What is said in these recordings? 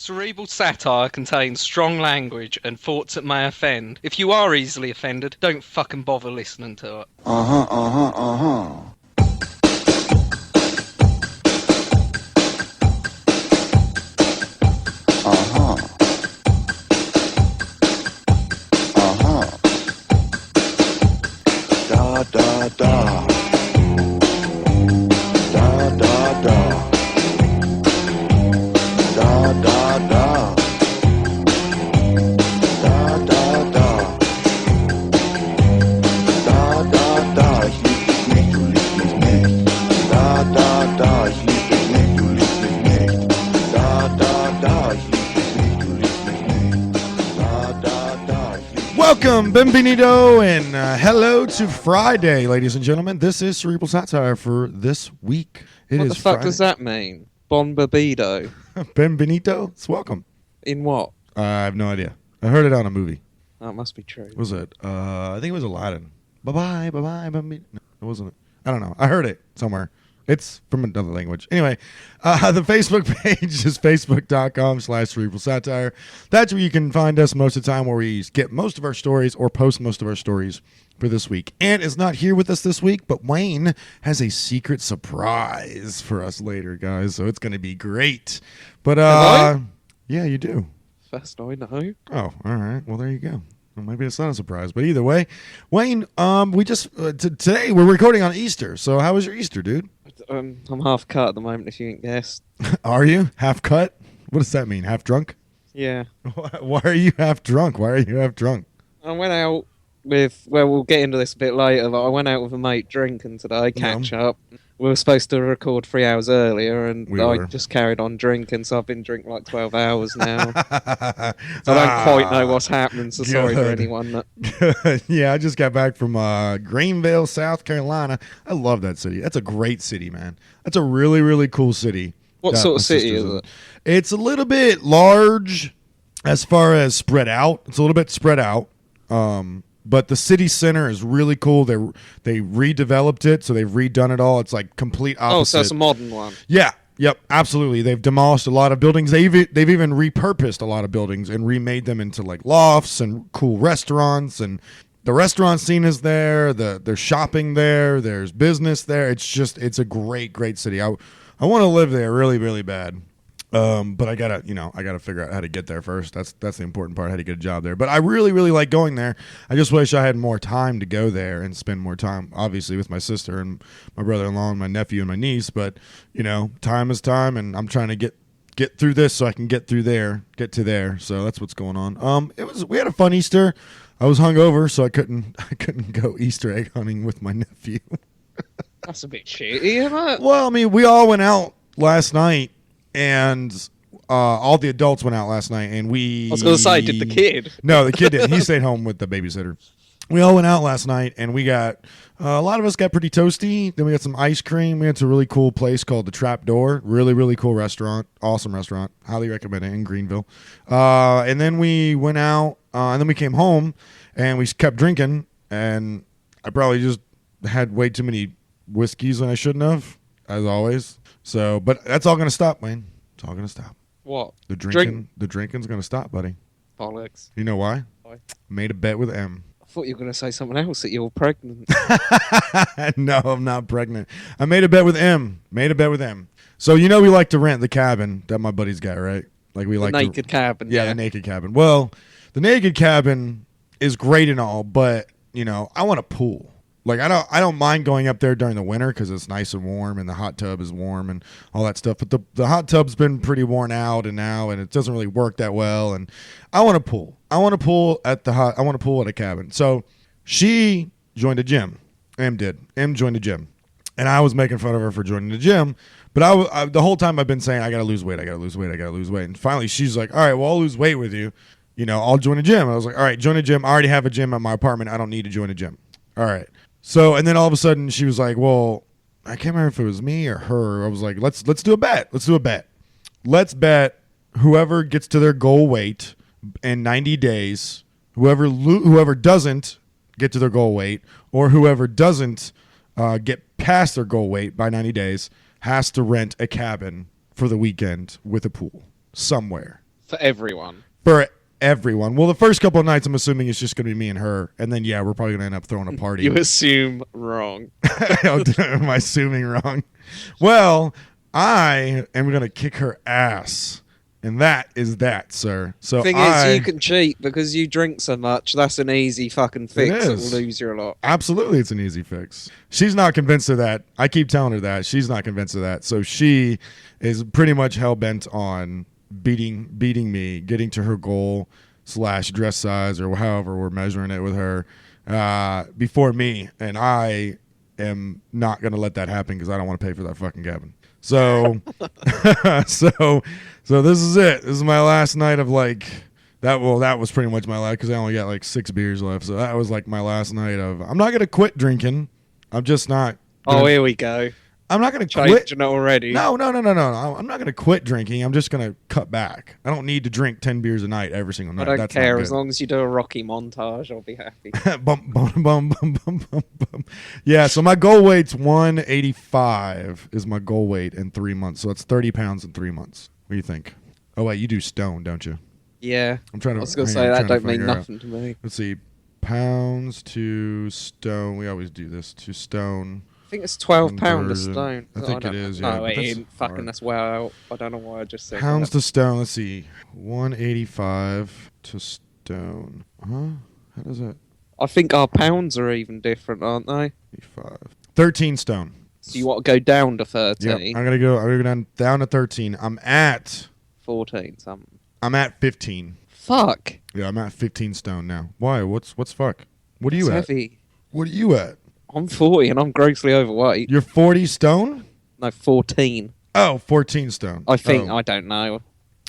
Cerebral satire contains strong language and thoughts that may offend. If you are easily offended, don't fucking bother listening to it. Da da da. Da da da. Da da da. Da da da. Da da da. Ich lieb dich nicht, du liebst mich nicht. Da da da. Ich lieb dich nicht, du liebst mich nicht. Da da da. Ich lieb dich nicht, du liebst mich nicht. Da da da. Welcome, Benvenido, and hello to Friday, ladies and gentlemen. This is Cerebral Satire for this week. It What is the fuck Friday. does that mean? Bon Babido? Benvenito? It's welcome. In what? I have no idea. I heard it on a movie. That must be true. Was it? I think it was Aladdin. Bye-bye, bye-bye, bye-bye. No, it wasn't. I don't know. I heard it somewhere. It's from another language. Anyway, the Facebook page is facebook.com/cerebral satire. That's where you can find us most of the time, where we get most of our stories or post most of our stories for this week. Ant is not here with us this week, but Wayne has a secret surprise for us later, guys. So it's going to be great. But I? yeah, you do. First I know. Oh, all right. Well, there you go. Well, maybe it's not a surprise, but either way, Wayne, we just today we're recording on Easter. So how was your Easter, dude? I'm half cut at the moment, if you ain't guessed. Are you half cut? What does that mean? Half drunk? Yeah. Why are you half drunk? Why are you half drunk? I went out with, well, we'll get into this a bit later, but I went out with a mate drinking today, catch up. We were supposed to record 3 hours earlier, and We I were. just carried on drinking, so I've been drinking like 12 hours now. So I don't quite know what's happening, so sorry for Good. anyone that... Yeah, I just got back from Greenville, South Carolina. I love that city. That's a great city, man. That's a really, really cool city. What that sort my of city sister's is in. it? It's a little bit large as far as spread out. It's a little bit spread out. But the city center is really cool. They redeveloped it, so they've redone it all. It's like complete opposite. Oh, so it's a modern one. Yeah, yep, absolutely. They've demolished a lot of buildings. They've even repurposed a lot of buildings and remade them into like lofts and cool restaurants. And the restaurant scene is there. There's shopping there. There's business there. It's a great city. I want to live there really, really bad. But I gotta figure out how to get there first. That's the important part, how to get a job there. But I really, really like going there. I just wish I had more time to go there and spend more time, obviously, with my sister and my brother-in-law and my nephew and my niece. But, time is time, and I'm trying to get through this so I can get to there. So that's what's going on. We had a fun Easter. I was hungover, so I couldn't go Easter egg hunting with my nephew. That's a bit shitty, isn't it? Well, I mean, we all went out last night. And all the adults went out last night, and we... I was going to say, did the kid? No, the kid didn't. He stayed home with the babysitter. We all went out last night, and we got... a lot of us got pretty toasty. Then we got some ice cream. We went to a really cool place called The Trap Door. Really, really cool restaurant. Awesome restaurant. Highly recommend it in Greenville. And then we went out, and then we came home, and we kept drinking, and I probably just had way too many whiskeys than I shouldn't have, as always. So, but that's all going to stop, Wayne. It's all going to stop. What? The drinking's going to stop, buddy. Bollocks. You know why? Why? Made a bet with M. I thought you were going to say something else, that you were pregnant. No, I'm not pregnant. I made a bet with M. So, we like to rent the cabin that my buddy's got, right? Like we The like naked cabin. Yeah, the naked cabin. Well, the naked cabin is great and all, but, I want a pool. Like I don't mind going up there during the winter because it's nice and warm and the hot tub is warm and all that stuff. But the hot tub's been pretty worn out and it doesn't really work that well. And I want a pool. I want a pool at a cabin. So she joined a gym. M did. M joined a gym, and I was making fun of her for joining the gym. But I the whole time I've been saying I gotta lose weight. And finally she's like, all right, well I'll lose weight with you. I'll join a gym. I was like, all right, join a gym. I already have a gym at my apartment. I don't need to join a gym. All right. So, and then all of a sudden she was like, well, I can't remember if it was me or her. I was like, let's do a bet. Let's bet whoever gets to their goal weight in 90 days, whoever doesn't get to their goal weight, or whoever doesn't get past their goal weight by 90 days has to rent a cabin for the weekend with a pool somewhere. For everyone. for everyone. Well, the first couple of nights, I'm assuming it's just going to be me and her, and then yeah, we're probably going to end up throwing a party. You assume wrong. Am I assuming wrong? Well, I am going to kick her ass. And that is that, sir. So Thing is, you can cheat because you drink so much. That's an easy fucking fix. It will is. lose you a lot. Absolutely, it's an easy fix. She's not convinced of that. I keep telling her that. She's not convinced of that. So she is pretty much hell-bent on beating me, getting to her goal / dress size or however we're measuring it with her before me. And I am not going to let that happen because I don't want to pay for that fucking cabin. So, so this is it. This is my last night of like that. Well, that was pretty much my last because I only got like 6 beers left. So that was like my last night of. I'm not gonna quit drinking. I'm just not. Oh, here we go. I'm not gonna quit. Changing it already. No. I'm not gonna quit drinking. I'm just gonna cut back. I don't need to drink 10 beers a night every single night. I don't That's care not as good. long as you do a Rocky montage. I'll be happy. bum, bum, bum, bum, bum, bum, bum. Yeah, so my goal weight's 185 is my goal weight in 3 months. So it's 30 pounds in 3 months. What do you think? Oh wait, you do stone, don't you? Yeah. I'm trying to. I was gonna hang say on, I'm that trying to don't mean figure out. nothing to me. Let's see, pounds to stone. We always do this to stone. I think it's 12 pound a Conversion. stone. I think don't it know. is, yeah, No, but it that's ain't. Fucking, hard. that's well out. I don't know why I just said Pounds that. to stone. Let's see, 185 to stone. Huh? How does that? I think our pounds are even different, aren't they? 85. 13 stone. So you want to go down to 13, Yep. I'm gonna go down to 13. I'm at 14 something. 15. Fuck. Yeah, I'm at 15 stone now. Why? What's fuck? What are you That's at? heavy. What are you at? I'm 40 and I'm grossly overweight. You're 40 stone? No, 14. Oh, 14 stone. I think. Oh. I don't know.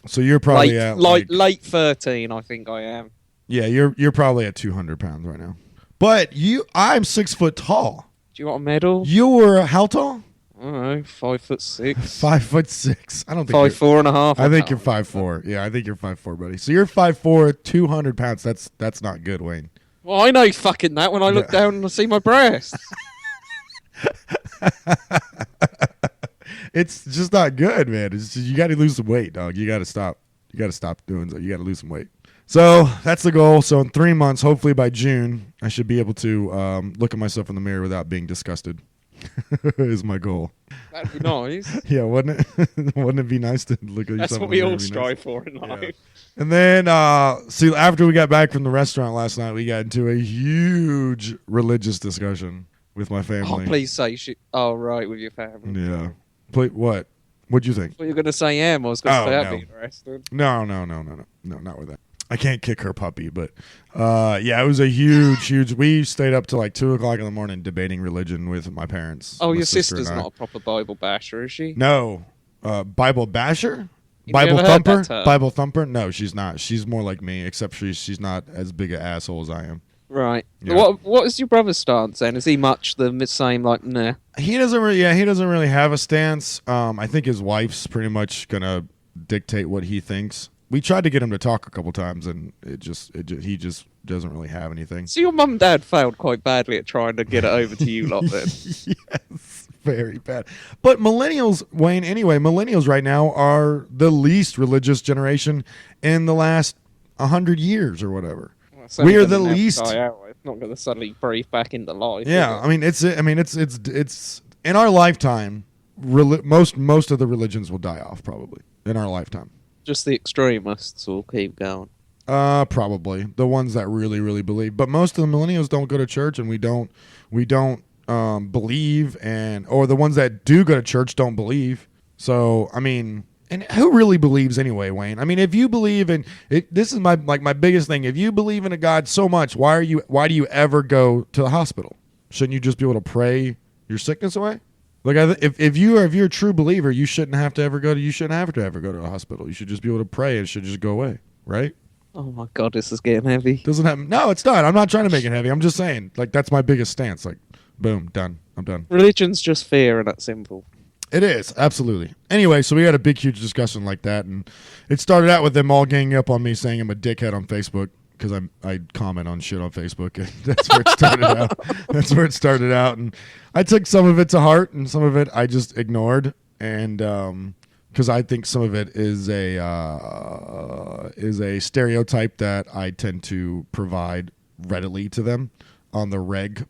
So you're probably late, at late 13, I think I am. yeah, you're probably at 200 pounds right now. But I'm 6 foot tall. Do you want a medal? You were how tall? I don't know, 5'6". 5'6". I don't think 5'4.5". I think you're 5'4". Yeah, I think you're 5'4", buddy. So you're 5'4", 200 pounds. That's not good, Wayne. Well, I know fucking that when I look down and I see my breasts. It's just not good, man. It's just, you got to lose some weight, dog. You got to stop. You got to stop doing so. You got to lose some weight. So that's the goal. So in 3 months, hopefully by June, I should be able to look at myself in the mirror without being disgusted. Is my goal. That'd be nice. Yeah, wouldn't it? Wouldn't it be nice to look at yourself? That's what in the we mirror all and be nice? strive for in life. Yeah. And then, see, after we got back from the restaurant last night, we got into a huge religious discussion with my Oh, family. please say you should. Oh, right, with your family. Yeah. What? What'd you think? What you were going to say, I was going to Oh, say I'd no. be interested. No, not with that. I can't kick her puppy, but yeah, it was a huge. We stayed up till like 2:00 in the morning debating religion with my parents. Oh, my your sister sister's and I. not a proper Bible basher, is she? No, Bible basher, You Bible never heard thumper, that term? Bible thumper. No, she's not. She's more like me, except she's not as big an asshole as I am. Right. Yeah. What is your brother's stance then? Is he much the same, like, nah? He doesn't really. Yeah, he doesn't really have a stance. I think his wife's pretty much gonna dictate what he thinks. We tried to get him to talk a couple times, and he just doesn't really have anything. So your mum and dad failed quite badly at trying to get it over to you lot then? Yes, very bad. But millennials, Wayne. Anyway, millennials right now are the least religious generation in the last 100 years or whatever. Well, it's only We are gonna the never least- die out. It's not going to suddenly breathe back into life. Yeah, is it? I mean, it's in our lifetime. Most of the religions will die off probably in our lifetime. Just the extremists will keep going. Probably the ones that really, really believe. But most of the millennials don't go to church, and we don't believe, or the ones that do go to church don't believe. So I mean, and who really believes anyway, Wayne? I mean, if you believe in it, this is my biggest thing. If you believe in a God so much, why do you ever go to the hospital? Shouldn't you just be able to pray your sickness away? Like, if you're a true believer, you shouldn't have to ever go to a hospital. You should just be able to pray, and it should just go away, right? Oh my god, this is getting heavy. Doesn't have no, it's not. I'm not trying to make it heavy. I'm just saying, like, that's my biggest stance. Like, boom, done. I'm done. Religion's just fear, and that's simple. It is, absolutely. Anyway, so we had a big, huge discussion like that, and it started out with them all ganging up on me saying I'm a dickhead on Facebook because I comment on shit on Facebook. And that's where it started out. That's where it started out, and I took some of it to heart, and some of it I just ignored, and because I think some of it is is a stereotype that I tend to provide readily to them on the reg,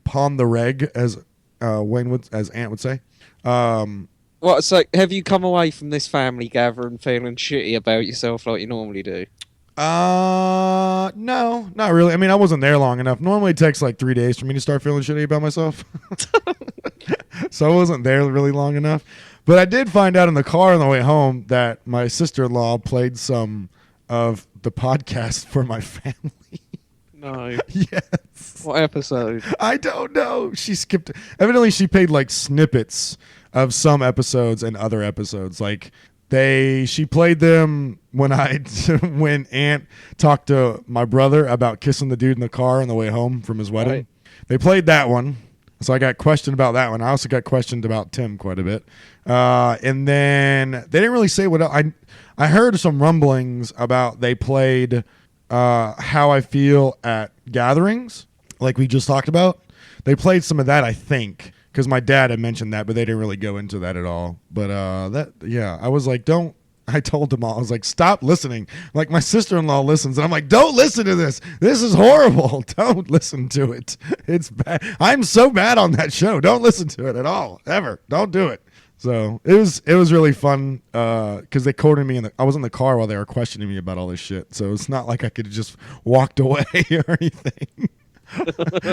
as as Ant would say. What? So, have you come away from this family gathering feeling shitty about yourself like you normally do? No, not really. I mean, I wasn't there long enough. Normally it takes like 3 days for me to start feeling shitty about myself. So I wasn't there really long enough. But I did find out in the car on the way home that my sister-in-law played some of the podcast for my family. No. Yes. What episode? I don't know. She skipped. Evidently, she played like snippets of some episodes and other episodes. Like she played them when when Aunt talked to my brother about kissing the dude in the car on the way home from his wedding. Right. They played that one. So I got questioned about that one. I also got questioned about Tim quite a bit. And then they didn't really say what else. I heard some rumblings about they played How I Feel at Gatherings, like we just talked about. They played some of that, I think, because my dad had mentioned that, but they didn't really go into that at all. But I was like, I told them all, I was like, stop listening. Like, my sister-in-law listens, and I'm like, don't listen to this. This is horrible. Don't listen to it. It's bad. I'm so mad on that show. Don't listen to it at all, ever. Don't do it. So it was really fun because they cornered me I was in the car while they were questioning me about all this shit. So it's not like I could have just walked away or anything.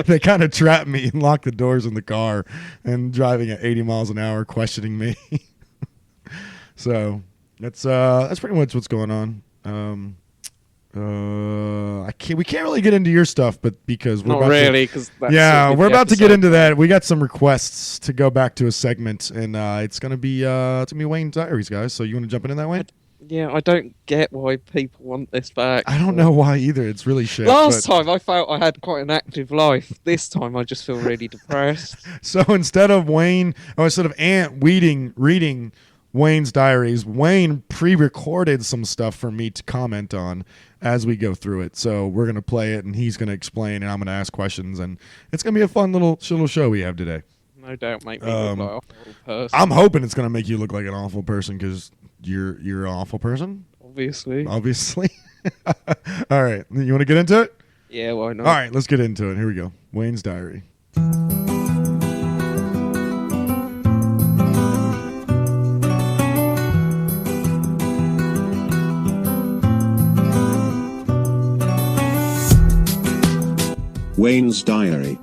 They kind of trapped me and locked the doors in the car and driving at 80 miles an hour questioning me. So that's pretty much what's going on. We can't really get into your stuff, but because we're Not really, because we're about to get into that. We got some requests to go back to a segment, and it's gonna be Wayne's Diaries, guys. So you want to jump into that, Wayne? Yeah, I don't get why people want this back. I don't know why either. It's really shit. Last time I felt I had quite an active life. This time I just feel really depressed. So instead of Ant reading Wayne's Diaries, Wayne pre-recorded some stuff for me to comment on as we go through it. So we're going to play it, and he's going to explain, and I'm going to ask questions, and it's going to be a fun little show we have today. No doubt make me look like an awful person. I'm hoping it's going to make you look like an awful person because you're an awful person. Obviously. All right. You want to get into it? Yeah, why not? All right, let's get into it. Here we go. Wayne's Diary. Wayne's Diary.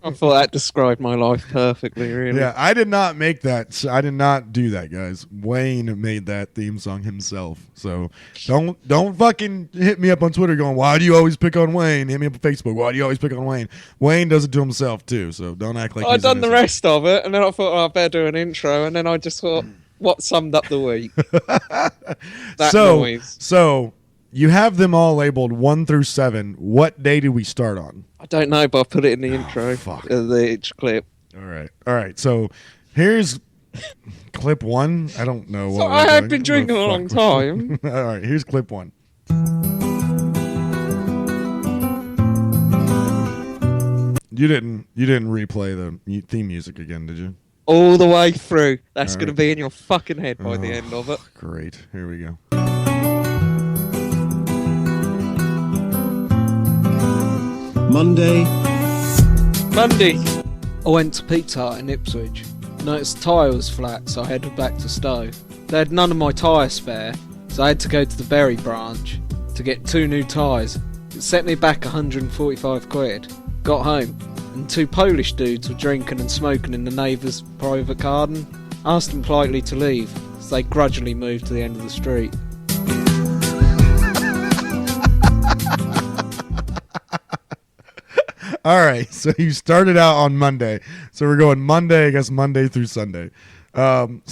I thought that described my life perfectly, really. Yeah, I did not make that. I did not do that, guys. Wayne made that theme song himself. So don't fucking hit me up on Twitter going, why do you always pick on Wayne? Hit me up on Facebook. Why do you always pick on Wayne? Wayne does it to himself too. So don't act like I'd he's done the innocent. rest of it, and then I thought, I better do an intro, and then I just thought, what summed up the week? That noise. So you have them all labeled 1 through 7. What day did we start on? I don't know, but I put it in the intro. Fuck. Each clip. All right. So here's clip 1. I don't know what. So we're I have doing. been drinking a long time. All right. Here's clip 1. You didn't replay the theme music again, did you? All the way through. That's All going to right. be in your fucking head by the end of it. Great. Here we go. Monday. I went to Pizza Hut in Ipswich. Noticed the tyre was flat, so I headed back to Stowe. They had none of my tyre spare, so I had to go to the Bury branch to get 2 new tyres. It set me back 145 quid. Got home, and 2 Polish dudes were drinking and smoking in the neighbour's private garden. Asked them politely to leave, so they grudgingly moved to the end of the street. All right, so you started out on Monday. So we're going Monday, I guess Monday through Sunday. I'm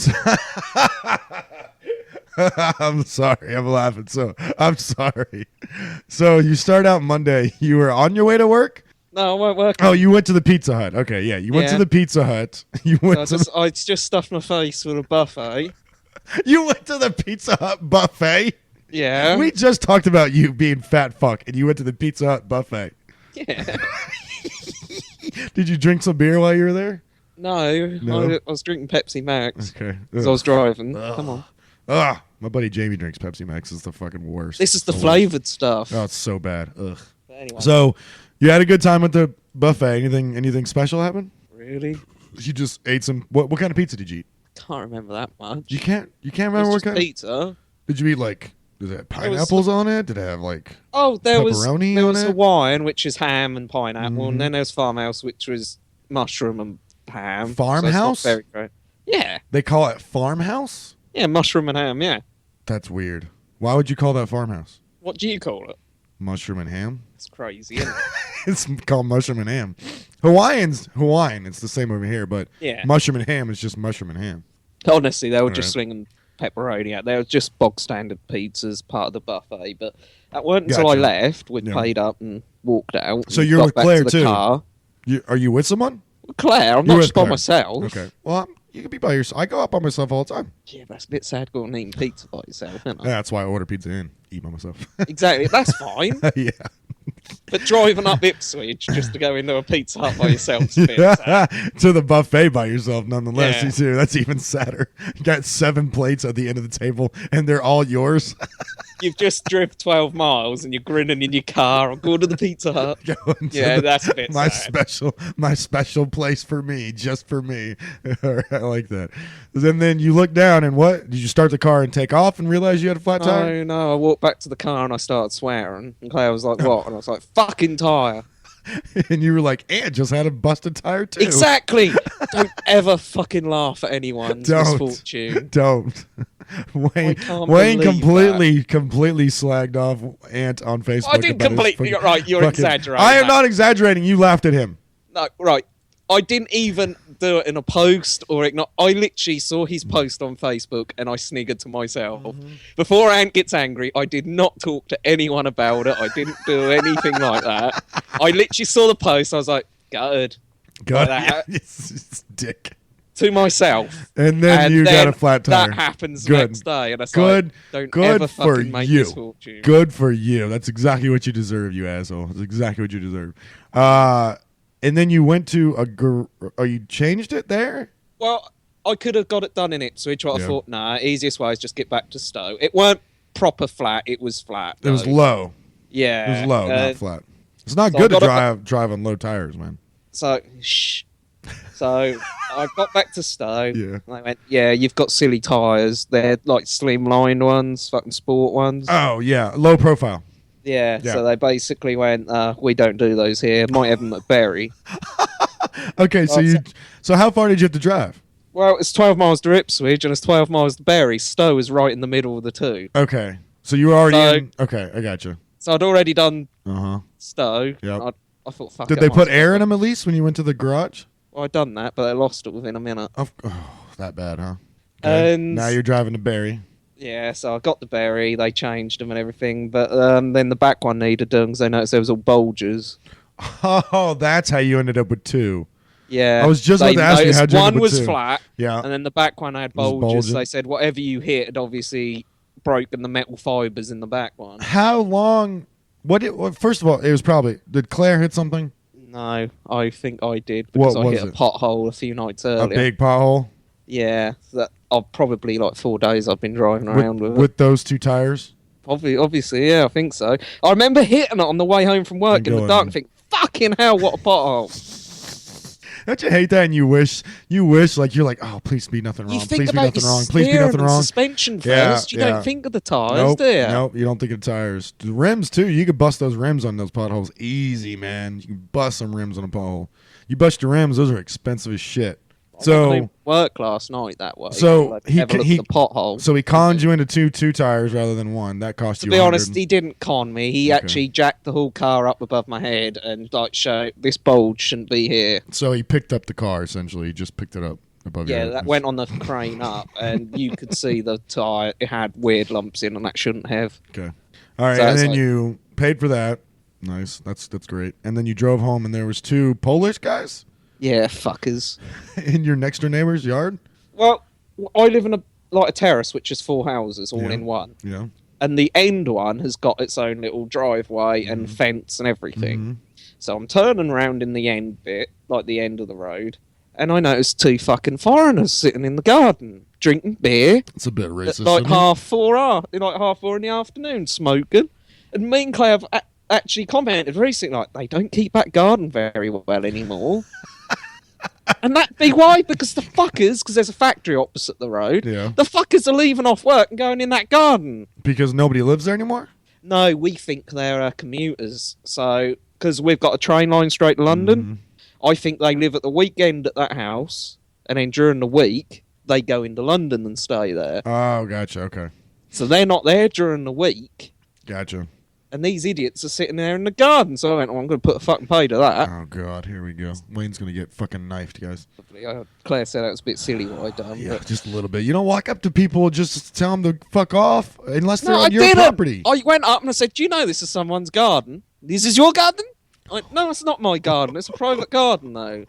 sorry, I'm laughing. So I'm sorry. So you start out Monday. You were on your way to work? No, I won't work. Oh, you went to the Pizza Hut. Okay, yeah, you went to Yeah. the Pizza Hut. You went I just stuffed my face with a buffet. you went to the Pizza Hut buffet. Yeah. We just talked about you being fat fuck, and you went to the Pizza Hut buffet. Yeah. Did you drink some beer while you were there? No, No? I was drinking Pepsi Max Okay. because I was driving. Ugh. Come on. Ah, my buddy Jamie drinks Pepsi Max. It's the fucking worst. This is the worst. flavoured stuff. Oh, it's so bad. Ugh. But anyway, So, you had a good time at the buffet. Anything special happen? really? You just ate some. What kind of pizza did you eat? Can't remember that much. You can't It remember was what just kind. pizza. Did you eat like? Did it have pineapples on it? Did it have like? Oh, there was Pepperoni there on was it? Hawaiian, which is ham and pineapple, Mhm. and then there was farmhouse, which was mushroom and ham. so it's not Farmhouse? very great. Yeah, They call it farmhouse. yeah, mushroom and ham. Yeah. That's weird. Why would you call that farmhouse? What do you call it? Mushroom and ham. It's crazy, isn't it? It's called mushroom and ham. Hawaiian's Hawaiian. It's the same over here, but Yeah. mushroom and ham is just mushroom and ham. Honestly, they were Alright. just slinging pepperoni out. They were just bog standard pizzas, part of the buffet. But that weren't until I Gotcha. left. We'd Yeah. paid up and walked out. So and you're got with back Claire to the too? Car. Are you with someone? Claire, I'm You're not with just by Claire. myself. Okay. Well, you can be by yourself. I go out by myself all the time. Yeah, but it's a bit sad going and eating pizza by yourself, isn't it? Yeah, that's why I order pizza in. Eat by myself. Exactly, that's fine. Yeah. But driving up Ipswich just to go into a Pizza Hut by yourself is a bit sad. To the buffet by yourself, nonetheless. Yeah. You see, that's even sadder. You got 7 plates at the end of the table, and they're all yours. You've just driven 12 miles and you're grinning in your car. I'm going to the Pizza Hut. Going to Yeah, the- that's a bit my sad. my special place for me, just for me. I like that. And then you look down, and what? Did you start the car and take off and realize you had a flat tire? No, I walked back to the car and I started swearing. And Claire was like, what? And I was like, fucking tyre. And you were like, "And just had a busted tire too." Exactly. Don't ever fucking laugh at anyone's Don't. misfortune. Don't. Wayne, can't Wayne believe completely slagged off Ant on Facebook. I didn't about his completely. fucking- Right, you're fucking- exaggerating. I am that. not exaggerating. You laughed at him. No, right. I didn't even do it in a post or ignore. I literally saw his post on Facebook and I sniggered to myself. Mm-hmm. Before Ant gets angry, I did not talk to anyone about it. I didn't do anything like that. I literally saw the post. I was like, gutted. God, that. it's dick. To myself. And then And you then got a flat tire. That happens the Good. next day. And it's Good. like, don't Good ever for fucking make you. misfortune. Good for you. That's exactly what you deserve, you asshole. That's exactly what you deserve. And then you went to you changed it there? Well, I could have got it done in Ipswich, but Yeah. I thought, nah, easiest way is just get back to Stowe. It weren't proper flat, it was flat. It was though. low. Yeah. It was low, not flat. It's not so good I to got drive on low tires, man. So, shh. So I got back to Stowe. Yeah. And they went, yeah, you've got silly tyres. They're like slimline ones, fucking sport ones. Oh yeah, low profile. Yeah. yeah. So they basically went, we don't do those here. Might have them at Bury. Okay, so so how far did you have to drive? Well, it's 12 miles to Ipswich and it's 12 miles to Bury. Stowe is right in the middle of the two. Okay, so you were already So- in. Okay, I got you. So I'd already done Uh huh. Stowe. Yep. I thought, fuck Did it, they I might put as air well. in them at least when you went to the garage? Well, I'd done that, but they lost it within a minute. Oh, that bad, huh? And- now you're driving to Barry. Yeah, so I got the Berry, they changed them and everything, but then the back one needed them because they noticed there was all bulges. Oh, that's how you ended up with 2. Yeah. I was just about they to ask you noticed how'd you end one up with was 2. flat, Yeah. and then the back one had was bulges. bulging. They said whatever you hit had obviously broken the metal fibres in the back one. How long? First of all, it was probably. Did Claire hit something? No, I think I did What because I was hit a it? pothole a few nights earlier. A big pothole Yeah, so that I've probably like 4 days I've been driving around with it. with those 2 tires. Obviously, yeah, I think so. I remember hitting it on the way home from work And in the going- dark and think, fucking hell, what a pothole. Don't you hate that? And you wish like you're like, oh, please be nothing wrong. You think Please be about nothing your wrong. Please be steering nothing and wrong. suspension Yeah, first. You yeah. don't think of the tyres, Nope, do you? nope, you don't think of tires. The rims too. You could bust those rims on those potholes easy, man. You can bust some rims on a pothole. You bust your rims; those are expensive as shit. I So, work last night that way. So, like, he have a ca- look he- at the pothole. so he conned you into two tires rather than one. That cost To you. be 100. honest, he didn't con me. He Okay. actually jacked the whole car up above my head and like showed this bulge shouldn't be here. So he picked up the car essentially. He just picked it up above your Yeah, head. that went on the crane up, and you could see the tyre. It had weird lumps in, and that shouldn't have. Okay. All right, So and it's then like- you paid for that. Nice. That's great. And then you drove home, and there was 2 Polish guys Yeah, fuckers. in your next door neighbor's yard. Well, I live in a terrace, which is 4 houses all Yeah. in one. Yeah. And the end one has got its own little driveway and Mm-hmm. fence and everything. Mhm. So I'm turning around in the end bit, like the end of the road, and I noticed 2 fucking foreigners sitting in the garden, drinking beer It's a bit at racist. like isn't it? half 4 in the afternoon, smoking. And me and Claire have actually commented recently, like, they don't keep that garden very well anymore. And that be why? Because the fuckers, because there's a factory opposite the road, Yeah. the fuckers are leaving off work and going in that garden. Because nobody lives there anymore? No, we think they're commuters. So, because we've got a train line straight to London, I think they live at the weekend at that house, and then during the week, they go into London and stay there. Oh, gotcha. Okay. So they're not there during the week, Gotcha. and these idiots are sitting there in the garden. So I went, I'm going to put a fucking pay to that. Oh, God. Here we go. Wayne's going to get fucking knifed, guys. Claire said that was a bit silly what I done. Yeah, but... just a little bit. You don't walk up to people just tell them to fuck off unless they're No, I on your didn't. property. I went up and I said, do you know this is someone's garden? This is your garden? I went, no, it's not my garden. It's a private garden, though.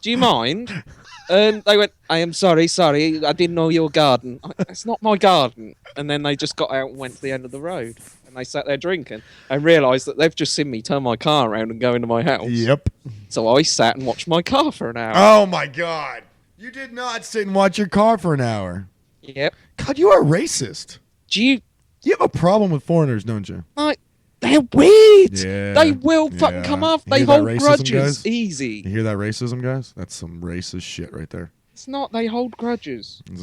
Do you mind? And they went, I am sorry, I didn't know your garden. It's not my garden. And then they just got out and went to the end of the road. And they sat there drinking and realised that they've just seen me turn my car around and go into my house. Yep. So I sat and watched my car for an hour. Oh, my God. You did not sit and watch your car for an hour. Yep. God, you are racist. Do you... You have a problem with foreigners, don't you? Like, they're weird. Yeah, They will fucking yeah. come off. You They hear that hold racism, grudges guys? easy. You hear that racism, guys? That's some racist shit right there. It's not. They hold grudges. I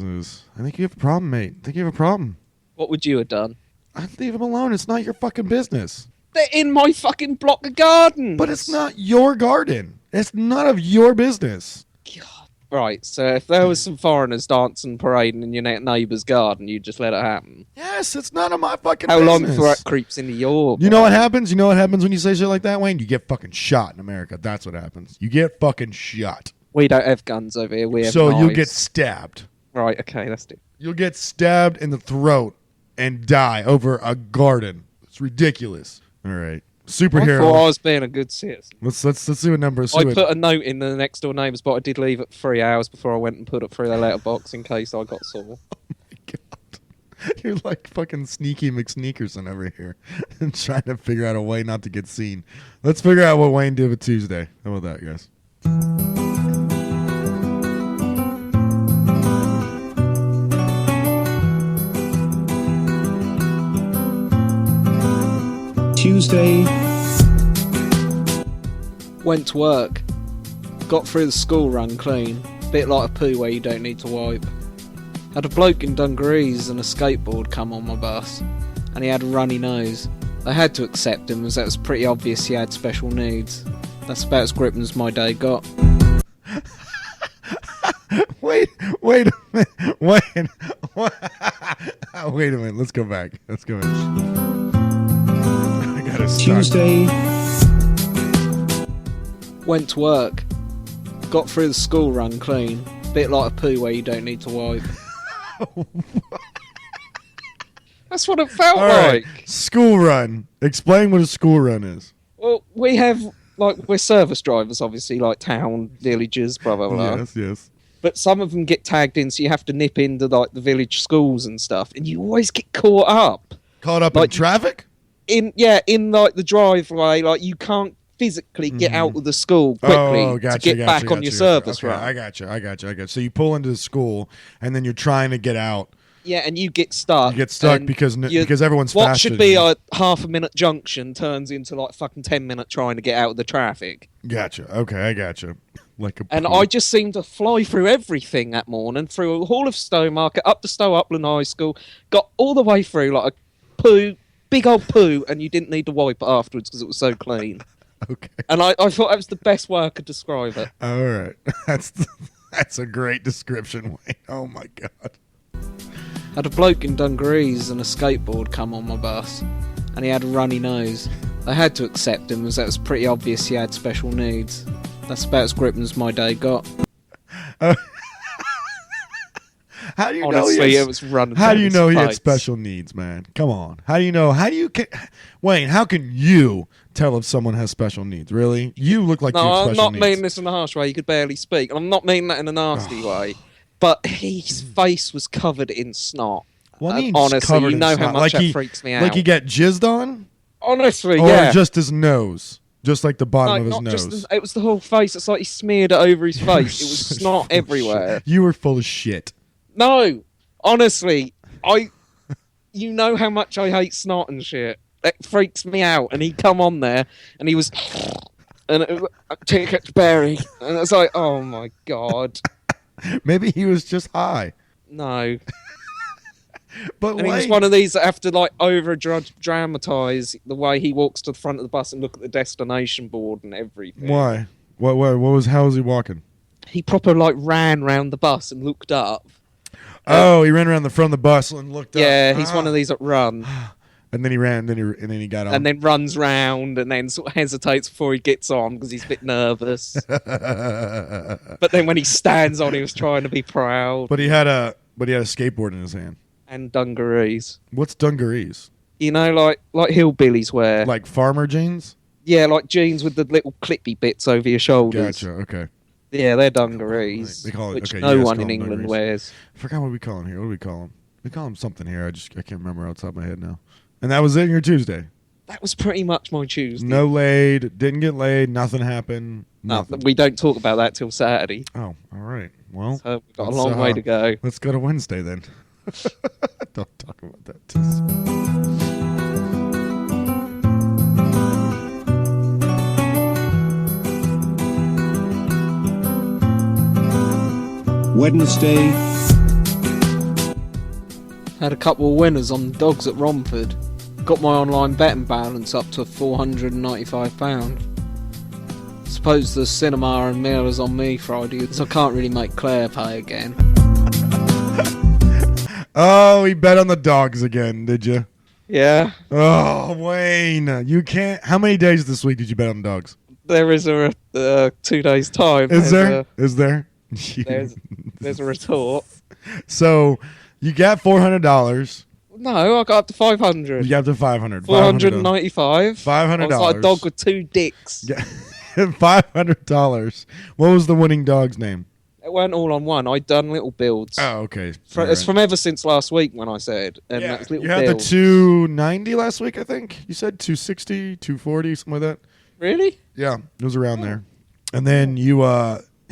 think you have a problem, mate. I think you have a problem. What would you have done? I'd leave them alone. It's not your fucking business. They're in my fucking block of gardens. But it's not your garden. It's none of your business. God. Right, so if there was some foreigners dancing, parading in your neighbour's garden, you'd just let it happen. Yes, it's none of my fucking How business. long before it creeps into your... You know what happens? You know what happens when you say shit like that, Wayne? You get fucking shot in America. That's what happens. You get fucking shot. We don't have guns over here. We have So knives. you'll get stabbed. Right, okay, that's it. You'll get stabbed in the throat and die over a garden. It's ridiculous. All right. I thought I Superhero. was being a good citizen. Let's see what number. I put a note in the next door neighbours, but I did leave it 3 hours before I went and put it through their letterbox in case I got sore. You're like fucking sneaky McSneakerson over here and trying to figure out a way not to get seen. Let's figure out what Wayne did with Tuesday. How about that, guys? Tuesday, Went to work. Got through the school run clean. Bit like a poo where you don't need to wipe. Had a bloke in dungarees and a skateboard come on my bus. And he had a runny nose. I had to accept him as that was pretty obvious he had special needs. That's about as gripping as my day got. Wait a minute. Wait a minute. Let's go back. I gotta start. Tuesday, Went to work. Got through the school run clean. Bit like a poo where you don't need to wipe. That's what it felt All right. like. School run. Explain what a school run is. Well, we have, like, we're service drivers, obviously, like town, villages, blah, blah, blah. Yes. But some of them get tagged in, so you have to nip into, like, the village schools and stuff, and you always get caught up. Caught up Like- in traffic? In like, the driveway, like, you can't physically get out of the school quickly to get back on your service okay, run. I got you. So you pull into the school, and then you're trying to get out. Yeah, and you get stuck. You get stuck and because you- everyone's what faster should than be you. a half-a-minute junction turns into, like, fucking 10-minute trying to get out of the traffic. Gotcha. Okay, I gotcha. Like a And pool. I just seemed to fly through everything that morning, through all of Stowmarket, up to Stow Upland High School, got all the way through like a poo, big old poo, and you didn't need to wipe it afterwards because it was so clean. Okay. And I thought that was the best way I could describe it. All right. That's a great description, Wayne. Oh my god. Had a bloke in dungarees and a skateboard come on my bus. And he had a runny nose. I had to accept him as that was pretty obvious he had special needs. That's about as gripping as my day got. How do you Honestly, know he has, it was running. How down do you his know he had face. special needs, man? Come on. How do you know? Wayne, how can you tell if someone has special needs? Really? You look like you No, have I'm special not needs. meaning this in a harsh way. You could barely speak. I'm not meaning that in a nasty way. But his face was covered in snot. Well, And he's honestly, covered you in know how snot. much like that he, freaks me out. Like he got jizzed on? Honestly, Or yeah. just his nose? Just like the bottom No, of not his just nose. it was the whole face. It's like he smeared it over his face. It was Such snot full of everywhere. shit. You were full of shit. No, honestly, you know how much I hate snot and shit. It freaks me out. And he'd come on there, and he was, and take it, Barry, and it's like, oh my god, Maybe he was just high. no. But And he was Wayne, one of these that have to like over dramatize the way he walks to the front of the bus and look at the destination board and everything. why? What was? How was he walking? He proper like ran round the bus and looked up. Oh, he ran around the front of the bus and looked up. Yeah, he's one of these that run. And then he ran, and then he got on. And then runs round and then sort of hesitates before he gets on because he's a bit nervous. But then when he stands on, he was trying to be proud. But he had a skateboard in his hand. And dungarees. What's dungarees? You know, like hillbillies wear. Like farmer jeans? Yeah, like jeans with the little clippy bits over your shoulders. Gotcha. Okay. Yeah, they're dungarees. They call it- which okay, no you guys one call in them England dungarees. wears. I forgot what we call him here. What do we call him? We call him something here. I can't remember off the top of my head now. And that was it. Your Tuesday. That was pretty much my Tuesday. No laid. Didn't get laid. Nothing happened. No, Nothing. we don't talk about that till Saturday. Oh, all right. Well, So we've got a let's, long way to go. Let's go to Wednesday then. Don't talk about that. Wednesday, Had a couple of winners on the dogs at Romford. Got my online betting balance up to £495. Suppose the cinema and meal is on me Friday, so I can't really make Claire pay again. Oh, he bet on the dogs again, did you? Yeah, Oh, Wayne, you can't. How many days this week did you bet on the dogs? there is a 2 days time. Is There's there? Is there? There's a retort. So you got $400. No, I got up to 500. You got to 500. 495. $500. I was like a dog with 2 dicks. Yeah. $500. What was the winning dog's name? It weren't all on one. I'd done little builds. Oh, okay. It's from ever since last week when I said. And Yeah, that's little you had the builds. 290 last week, I think. You said 260, 240, something like that. Really? Yeah, it was around there. And then you,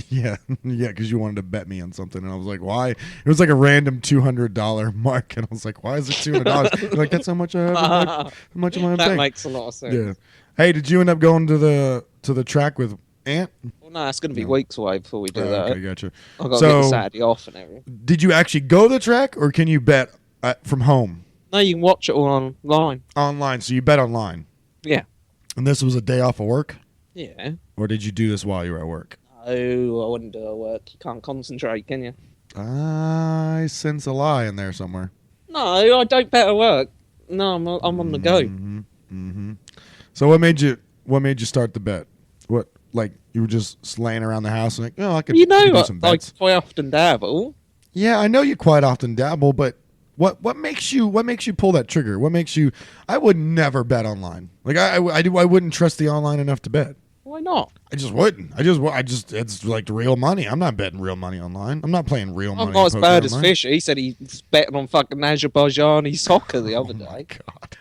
yeah, because you wanted to bet me on something, and I was like, why? It was like a random $200 mark, and I was like, why is it $200? You're like, that's how much I have. How much am I That paying? makes a lot of sense. Yeah. Hey, did you end up going to the track with Ant? Well, no, it's going to be No. weeks away before we do that. Okay, gotcha. I've got to So- get the Saturday off and everything. Did you actually go to the track, or can you bet from home No, you can watch it all online. online? So you bet online, Yeah. and this was a day off of work, Yeah. or did you do this while you were at work? Oh, I wouldn't do it at work. You can't concentrate, can you? I sense a lie in there somewhere. No, I don't bet at work. No, I'm on the go. Mm-hmm. So what made you start the bet? What, like you were just laying around the house and like, oh, I could, You I could know, do some I bets. quite often dabble. Yeah, I know you quite often dabble, but what makes you pull that trigger? What makes you? I would never bet online. Like I wouldn't trust the online enough to bet. Why not? I just wouldn't. I just it's like real money. I'm not betting real money online. I'm not playing real money. I'm not as poker bad as online. Fisher. He said he's betting on fucking Azerbaijani soccer the other Oh my day. God,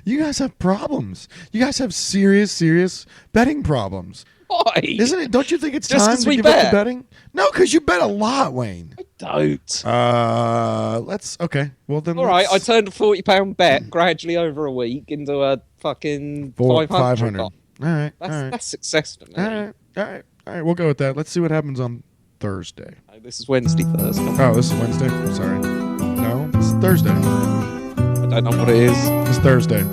you guys have problems. You guys have serious betting problems. Why? Isn't it? Don't you think it's Just time 'cause to we give up the bet. betting? No, because you bet a lot, Wayne. Don't. Let's okay. Well then, All right, I let's- turned a £40 bet gradually over a week into a fucking 500. 500. All right, all right, That's success for me. all right, all right, all right. We'll go with that. Let's see what happens on Thursday. No, this is Wednesday first. Oh, this is Wednesday. I'm sorry. No, this is Thursday. I don't know what it is. It's Thursday.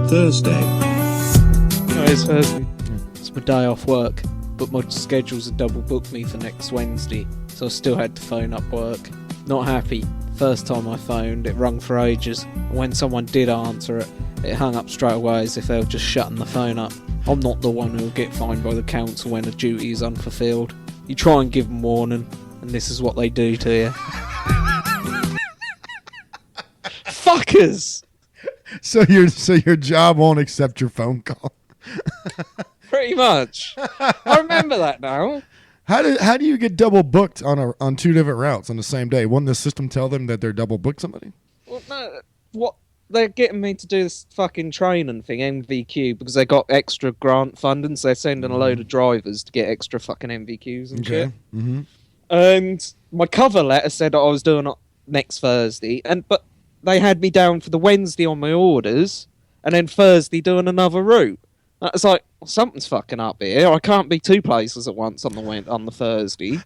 Thursday, No, it's Thursday. It's my day off work, but my schedules have double booked me for next Wednesday, so I still had to phone up work. Not happy. First time I phoned, it rung for ages. And when someone did answer it, it hung up straight away as if they were just shutting the phone up. I'm not the one who'll get fined by the council when a duty is unfulfilled. You try and give them warning, and this is what they do to you. Fuckers! So your job won't accept your phone call. Pretty much. I remember that now. How do you get double booked on two different routes on the same day? Wouldn't the system tell them that they're double booked somebody? Well, no, what? they're getting me to do this fucking training thing, MVQ, because they got extra grant funding, so they're sending a load of drivers to get extra fucking MVQs and shit. Mm-hmm. And my cover letter said that I was doing it next Thursday, but they had me down for the Wednesday on my orders, and then Thursday doing another route. It's like, something's fucking up here. I can't be two places at once on the Thursday.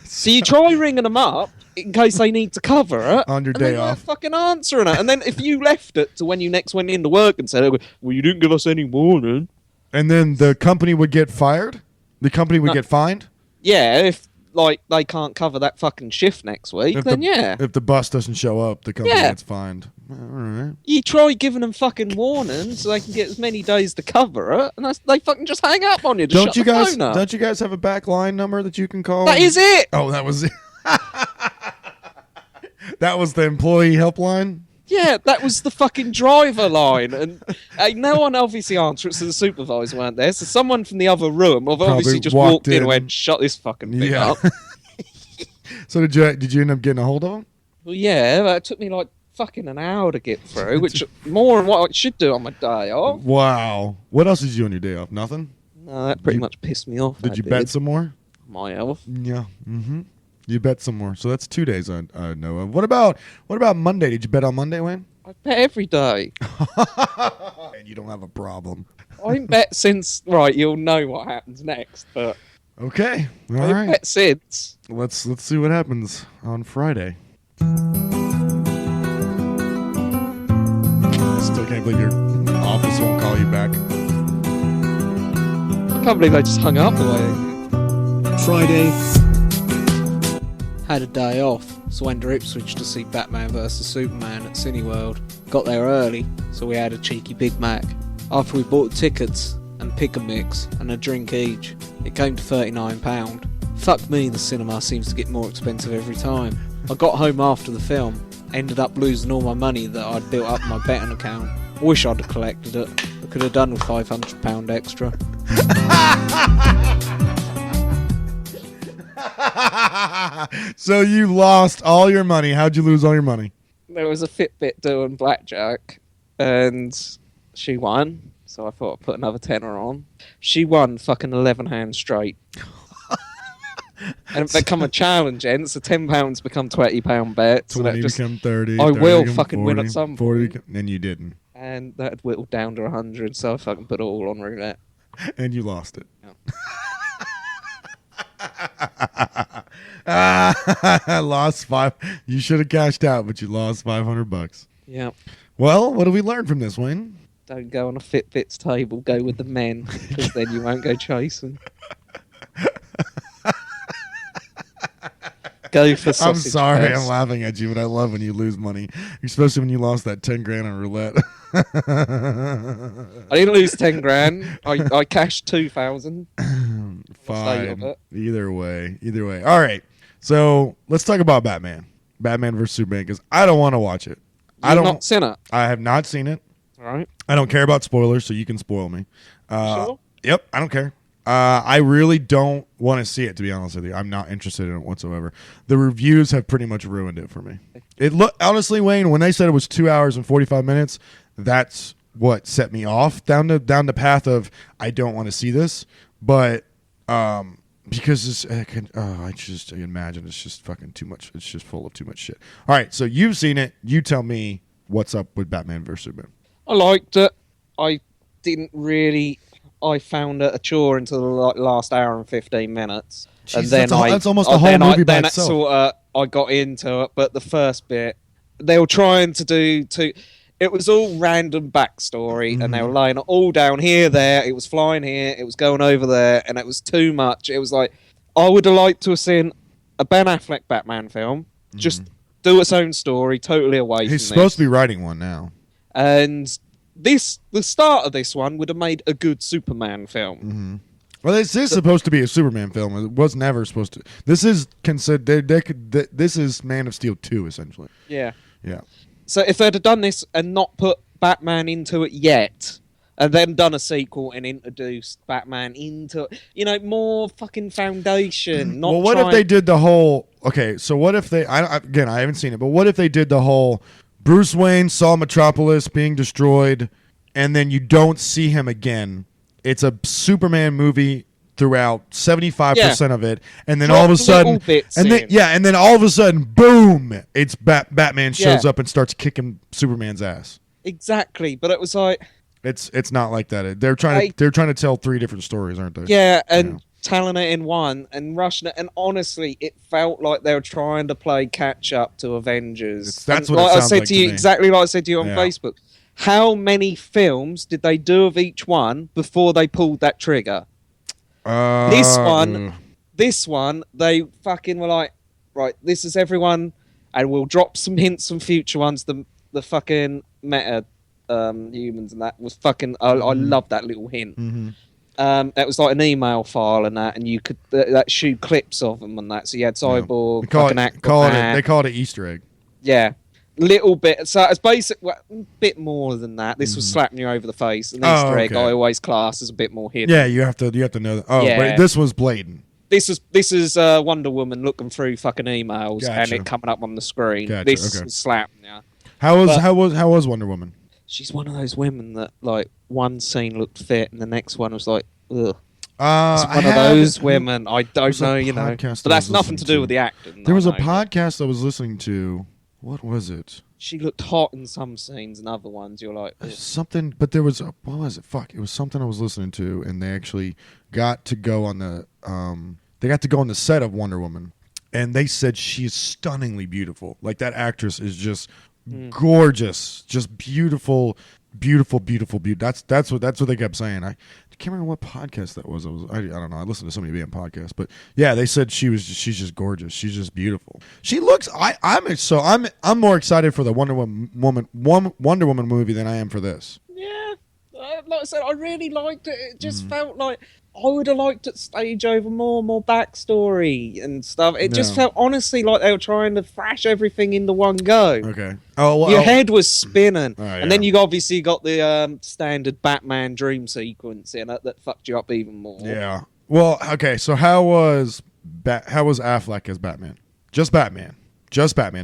So you try ringing them up in case they need to cover it On your and day they weren't off. fucking answering it. And then if you left it to when you next went into work and said, "Well, you didn't give us any warning," And then the company would get fired? The company would No. get fined? yeah, if like they can't cover that fucking shift next week, then yeah. If the bus doesn't show up, the company Yeah. gets fined. All right. You try giving them fucking warnings so they can get as many days to cover it, and they fucking just hang up on you. To Don't shut you the guys? phone up. Don't you guys have a back line number that you can call? That is it. Oh, that was it. That was the employee helpline. Yeah, that was the fucking driver line, and no one obviously answered it, so the supervisor weren't there. So someone from the other room obviously just walked walked in in. and went, "Shut this fucking thing Yeah. up." So did you end up getting a hold of them? Well, yeah, but it took me like fucking an hour to get through, which more than what I should do on my day off. Wow. What else did you do on your day off? Nothing. No, that pretty much pissed me off. Did that you bet some more? my health? Yeah. Mm-hmm. You bet some more. So that's 2 days I know of. What about Monday? Did you bet on Monday, Wayne? I bet every day. And you don't have a problem. I ain't bet since. Right, you'll know what happens next, but Okay. All I ain't right. bet since. Let's see what happens on Friday. Still can't believe your office won't call you back. I can't believe I just hung up away. Friday, Had a day off, so went to Ipswich to see Batman vs Superman at Cineworld. Got there early, so we had a cheeky Big Mac. After we bought tickets and pick a mix and a drink each, it came to £39. Fuck me, the cinema seems to get more expensive every time. I got home after the film, ended up losing all my money that I'd built up in my betting account. Wish I'd have collected it. I could have done with £500 extra. So you lost all your money. How'd you lose all your money? There was a Fitbit doing blackjack, and she won. So I thought I'd put another tenner on. She won fucking 11 hands straight. And it become a challenge, and so £10 become £20 bets. So 20 that just, become 30. I 30 will become fucking win 40, at some 40 point. and you didn't. and that had whittled down to 100, so I fucking put it all on roulette. And you lost it. Yeah. I lost five. You should have cashed out, but you lost $500. Yeah. Well, what do we learn from this, Wayne? Don't go on a Fitbit's table, go with the men, because then you won't go chasing. Go for I'm sausage sorry, fest. I'm laughing at you, but I love when you lose money, especially when you lost that 10 grand on roulette. I didn't lose 10 grand. I cashed 2,000. State of Fine. it. Either way. All right. So let's talk about Batman. Batman vs Superman, because I don't want to watch it. You've not seen it, I have not seen it. right? I don't care about spoilers, so you can spoil me. Sure. Yep, I don't care. I really don't want to see it, to be honest with you. I'm not interested in it whatsoever. The reviews have pretty much ruined it for me. Honestly, Wayne, when they said it was 2 hours and 45 minutes, that's what set me off down the path of I don't want to see this. But because I just imagine it's just fucking too much. It's just full of too much shit. All right, so you've seen it. You tell me what's up with Batman vs Superman. I liked it. I didn't really. I found it a chore until the last hour and 15 minutes. Jeez, And then that's almost a whole movie by then itself. Sort of, I got into it, but the first bit, they were trying to do it was all random backstory, and they were laying it all down here, there. It was flying here, it was going over there, and it was too much. It was like, I would have liked to have seen a Ben Affleck Batman film, just do its own story, totally away from He's this. supposed to be writing one now. And the start of this one would have made a good Superman film. Well, this is supposed to be a Superman film. It was never supposed to. This is considered. This is Man of Steel 2, essentially. Yeah. Yeah. So if they'd have done this and not put Batman into it yet, and then done a sequel and introduced Batman into, more fucking foundation. Not Well, what if trying- they did the whole? Okay, so what if they? Again, I haven't seen it, but what if they did the whole Bruce Wayne saw Metropolis being destroyed, and then you don't see him again. It's a Superman movie throughout 75% of it, and then Drop all of a little sudden, bits and then in. and then all of a sudden, boom! It's Batman shows Yeah. up and starts kicking Superman's ass. Exactly, but it was like, It's not like that. They're trying to tell 3 different stories, aren't they? yeah, and Yeah. telling it in one and rushing it, and honestly, it felt like they were trying to play catch up to Avengers. That's And what it like I sounds said like to to you, me. exactly like I said to you on Yeah. Facebook. How many films did they do of each one before they pulled that trigger? This one, they fucking were like, right, this is everyone, and we'll drop some hints from future ones. The fucking meta humans and that was fucking. I love that little hint. Mhm. That was like an email file and that, and you could that shoot clips of them and that. So you had Cyborg, They call fucking it, they Aquaman. call it an Easter egg. Yeah, little bit. So it's basic, well, a bit more than that. This was slapping you over the face. An Oh, Easter egg okay. I always class as a bit more hidden. Yeah, you have to know that. Oh, Yeah. but this was blatant. This is Wonder Woman looking through fucking emails and Gotcha. it coming up on the screen. Gotcha, This okay. is slapping you. How But- was Wonder Woman? She's one of those women that like one scene looked fit and the next one was like, ugh. It's It's one of those women. I don't was a know, you know. podcast But I that's was nothing to listening do with the acting. There was a a podcast I was listening to. What was it? She looked hot in some scenes and other ones you're like, ugh. Something, but there was what was it? Fuck, it was something I was listening to, and they actually got to go on the set of Wonder Woman, and they said she is stunningly beautiful. Like that actress is just gorgeous, just beautiful. That's what they kept saying. I can't remember what podcast that was. I don't know. I listened to so many damn podcasts, but yeah, they said she's just gorgeous. She's just beautiful. She looks. I'm more excited for the Wonder Woman movie than I am for this. Yeah. Like I said, I really liked it. It just felt like I would have liked it stage over more backstory and stuff. It just No. felt honestly like they were trying to thrash everything into one go. Okay. Oh well. Your head was spinning, Oh, and then yeah. you obviously got the standard Batman dream sequence in it that fucked you up even more. Yeah. Well. Okay. So how was Affleck as Batman? Just Batman.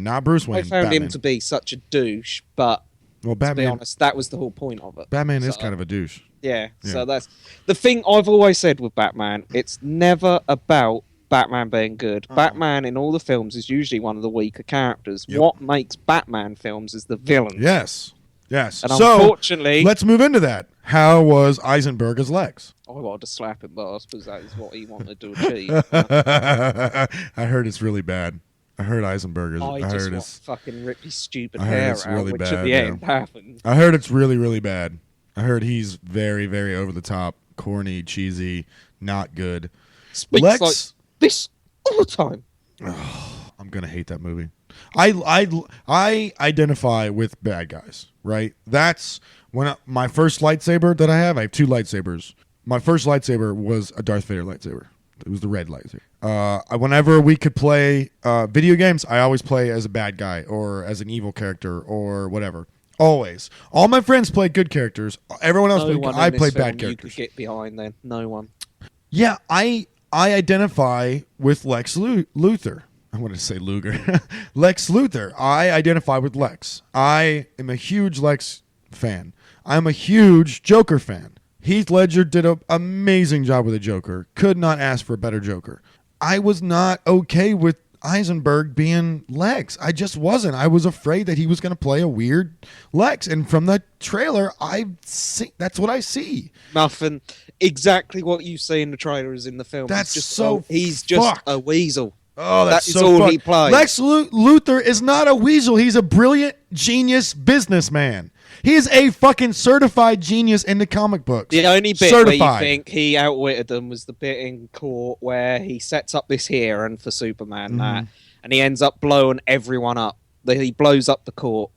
Not Bruce Wayne. I found Batman. him to be such a douche, but Well, to be Batman. honest, that was the whole point of it. Batman is So- kind of a douche. Yeah, Yeah. so that's the thing I've always said with Batman. It's never about Batman being good. Batman in all the films is usually one of the weaker characters. Yep. What makes Batman films is the villain. Yes. And So unfortunately, let's move into that. How was Eisenberg as Lex? I wanted to slap him, but I suppose that is what he wanted to achieve. I heard it's really bad. I heard Eisenberg is. I I just heard want it's. fucking rip his stupid I heard hair it's out, really which at bad, the yeah. end happened. I heard it's really, really bad. I heard he's very, very over the top, corny, cheesy, not good. Speaks Lex, like this all the time. I'm gonna hate that movie. I identify with bad guys, right? That's when my first lightsaber that I have 2 lightsabers. My first lightsaber was a Darth Vader lightsaber. It was the red lightsaber. Whenever we could play video games, I always play as a bad guy or as an evil character or whatever. Always. All my friends played good characters. Everyone else, No one I in this played film bad you characters. could get behind then. No one. Yeah, I identify with Lex Luthor. I wanted to say Luger. Lex Luthor. I identify with Lex. I am a huge Lex fan. I'm a huge Joker fan. Heath Ledger did an amazing job with the Joker. Could not ask for a better Joker. I was not okay with Eisenberg being Lex. I just wasn't. I was afraid that he was going to play a weird Lex. And from the trailer, that's what I see. Nothing. Exactly what you see in the trailer is in the film. That's he's just fucked. a weasel. Oh, that's That is so all fucked. he plays. Lex Luthor is not a weasel. He's a brilliant, genius businessman. He is a fucking certified genius in the comic books. The only bit certified. where you think he outwitted them was the bit in court where he sets up this hearing for Superman, Mm-hmm. and he ends up blowing everyone up. He blows up the court,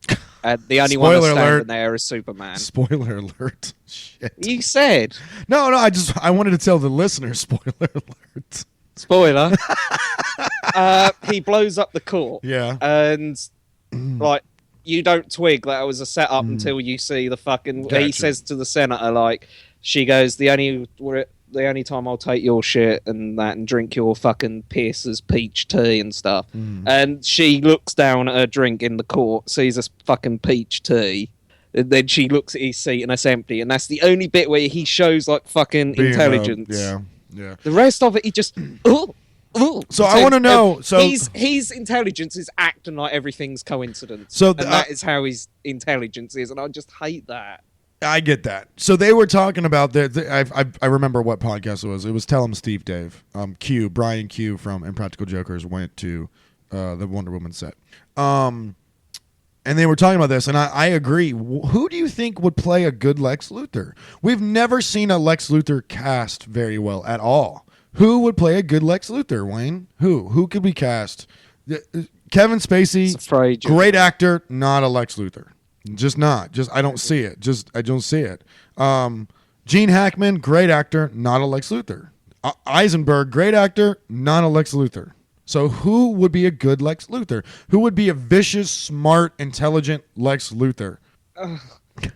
and the only one Spoiler that's standing alert. there is Superman. Spoiler alert. Shit. You said No, I wanted to tell the listener. Spoiler alert. spoiler. He blows up the court, Yeah. and like you don't twig that it was a setup until you see the fucking. He Gotcha. says to the senator, like, she goes, the only the only time I'll take your shit and that and drink your fucking Pierce's peach tea and stuff. And she looks down at her drink in the court, sees a fucking peach tea. And then she looks at his seat and it's empty. And that's the only bit where he shows like fucking Being, intelligence. yeah. The rest of it, he just. Ooh. So I want to know. So his intelligence is acting like everything's coincidence. So and that is how his intelligence is, and I just hate that. I get that. So they were talking about I remember what podcast it was. It was Tell 'em Steve Dave. Brian Q from Impractical Jokers went to the Wonder Woman set. And they were talking about this, and I agree. Who do you think would play a good Lex Luthor? We've never seen a Lex Luthor cast very well at all. Who would play a good Lex Luthor, Wayne? Who could we cast? Kevin Spacey, great actor, not a Lex Luthor. Just not. I don't see it. I don't see it. Gene Hackman, great actor, not a Lex Luthor. Eisenberg, great actor, not a Lex Luthor. So who would be a good Lex Luthor? Who would be a vicious, smart, intelligent Lex Luthor?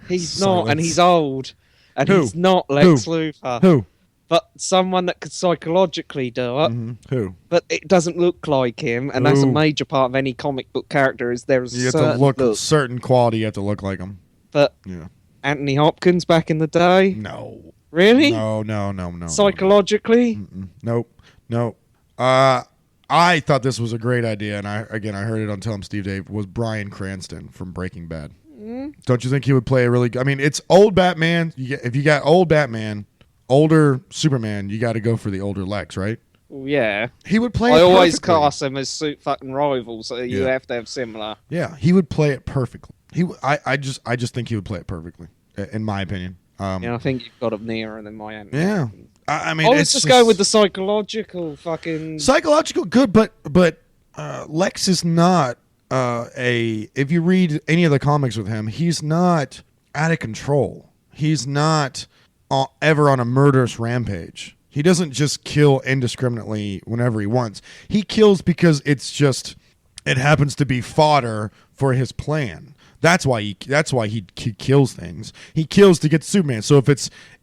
He's not, and he's old, and Who? he's not Lex Luthor. Who? But someone that could psychologically do it. Who? But it doesn't look like him, and that's a Who? major part of any comic book character. Is there's You have certain to look look. certain quality. You have to look like him. But Yeah. Anthony Hopkins back in the day, No. really? No. Psychologically, Nope. I thought this was a great idea, and I heard it on Tell 'em Steve Dave, was Bryan Cranston from Breaking Bad. Don't you think he would play a really good... I mean, it's old Batman. If you got old Batman, older Superman, you got to go for the older Lex, right? yeah. He would play I it always perfectly. cast them as fucking rivals, so you Yeah. have to have similar. Yeah, he would play it perfectly. I just think he would play it perfectly, in my opinion. I think you've got him nearer than my Anthony. Yeah. Hopkins. I mean, I was it's just going with the psychological fucking. psychological good, but Lex is not if you read any of the comics with him, he's not out of control. He's not ever on a murderous rampage. He doesn't just kill indiscriminately whenever he wants. He kills because it happens to be fodder for his plan. That's why he kills things. He kills to get Superman. So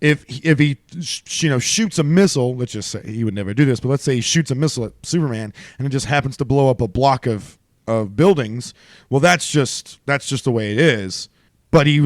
if he shoots a missile, let's just say he would never do this, but let's say he shoots a missile at Superman and it just happens to blow up a block of buildings. Well, that's just the way it is. But he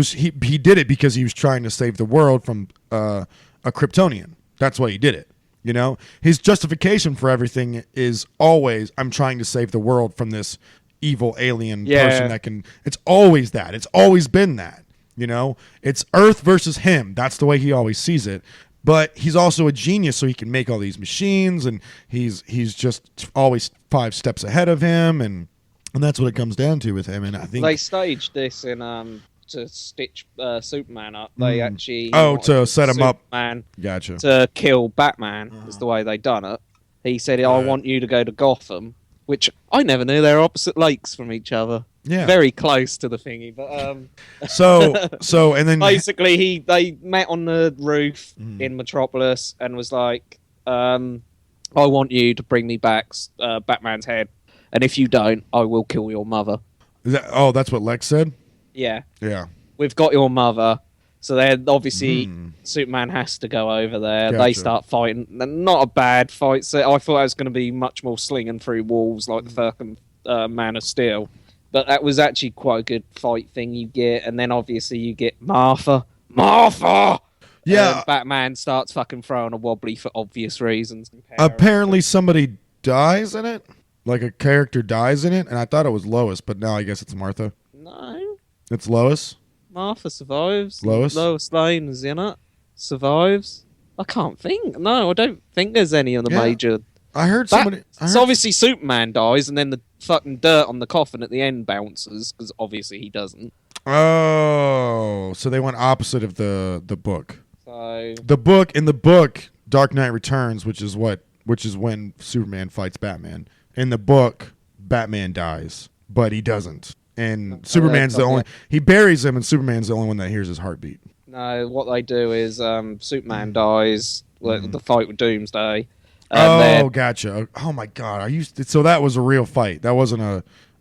did it because he was trying to save the world from a Kryptonian. That's why he did it. You know, his justification for everything is always, I'm trying to save the world from this evil alien person that can. It's always that. It's always been that. You know, it's Earth versus him. That's the way he always sees it. But he's also a genius, so he can make all these machines, and he's just always 5 steps ahead of him, and that's what it comes down to with him. And I think They staged this in to stitch Superman up. They actually to set him up. Superman Gotcha. to kill Batman is the way they done it. He said, "I want you to go to Gotham," which I never knew they're opposite lakes from each other. Yeah. Very close to the thingy, but So and then basically they met on the roof in Metropolis and was like, "I want you to bring me back Batman's head, and if you don't, I will kill your mother." that's what Lex said. Yeah. Yeah. We've got your mother. So then obviously Superman has to go over there. They Gotcha. start fighting. Not a bad fight. So I thought it was going to be much more slinging through walls like the fucking Man of Steel. But that was actually quite a good fight thing you get. And then obviously you get Martha. Yeah. And Batman starts fucking throwing a wobbly for obvious reasons. Apparently somebody dies in it. Like a character dies in it, and I thought it was Lois, but now I guess it's Martha. No. It's Lois. Martha survives. Lois? Lois Lane is in it. Survives. I can't think. No, I don't think there's any of the Yeah. major. I heard somebody. So obviously Superman dies, and then the fucking dirt on the coffin at the end bounces, because obviously he doesn't. Oh, so they went opposite of the book. So The book, Dark Knight Returns, which is when Superman fights Batman. In the book, Batman dies, but he doesn't. And Superman's the only. He buries him, and Superman's the only one that hears his heartbeat. no, what they do is Superman dies, like the fight with Doomsday. Oh, then, gotcha. Oh my God, so that was a real fight. That wasn't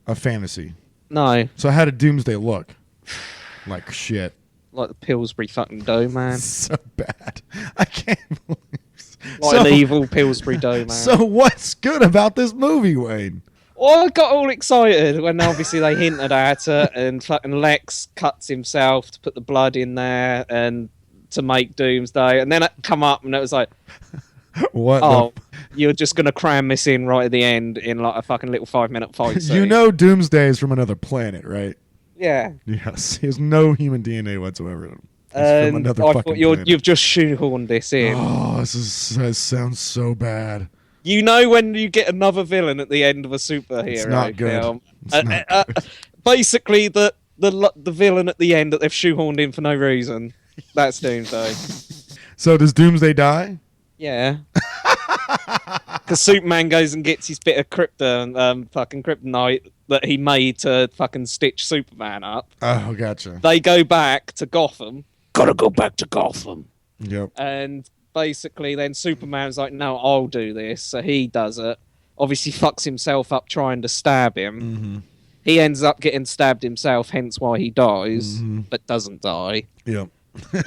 a fantasy. no, So how did Doomsday look? Like shit. like the Pillsbury fucking Dome, man. So bad. I can't believe. like an evil Pillsbury Doughman. So what's good about this movie, Wayne? Well, I got all excited when obviously they hinted at it, and fucking Lex cuts himself to put the blood in there and to make Doomsday, and then it come up and it was like, What? oh, you're just gonna cram this in right at the end in like a fucking little 5-minute fight scene. You know, Doomsday is from another planet, right? Yeah. Yes, he has no human DNA whatsoever. He's from And another I fucking thought planet. you've just shoehorned this in. Oh, this sounds so bad. You know when you get another villain at the end of a superhero It's not good. film. It's not good. Basically, the villain at the end that they've shoehorned in for no reason. That's Doomsday. So does Doomsday die? Yeah. Because Superman goes and gets his bit of fucking kryptonite that he made to fucking stitch Superman up. Oh, gotcha. They go back to Gotham. Gotta go back to Gotham. Yep. And basically then Superman's like, no, I'll do this. So he does it. Obviously fucks himself up trying to stab him. Mm-hmm. He ends up getting stabbed himself, hence why he dies, Mhm. but doesn't die. Yep.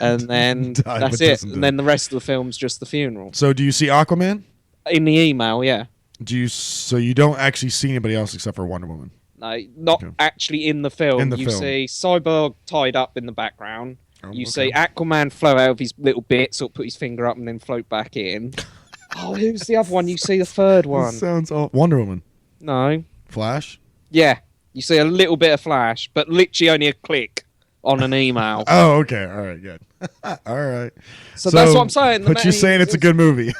And then Die, that's but it. doesn't And die. then the rest of the film's just the funeral. So do you see Aquaman? In the email, yeah. So you don't actually see anybody else except for Wonder Woman? No, not Okay. actually in the film. In the you film. see Cyborg tied up in the background. Oh, You okay. see Aquaman flow out of his little bits or put his finger up and then float back in. Oh, who's the other one? You see the third one. This sounds Wonder Woman. No. Flash? Yeah. You see a little bit of Flash, but literally only a click on an email. Oh, okay. All right, good. All right. So that's what I'm saying. But you're saying it's a good movie.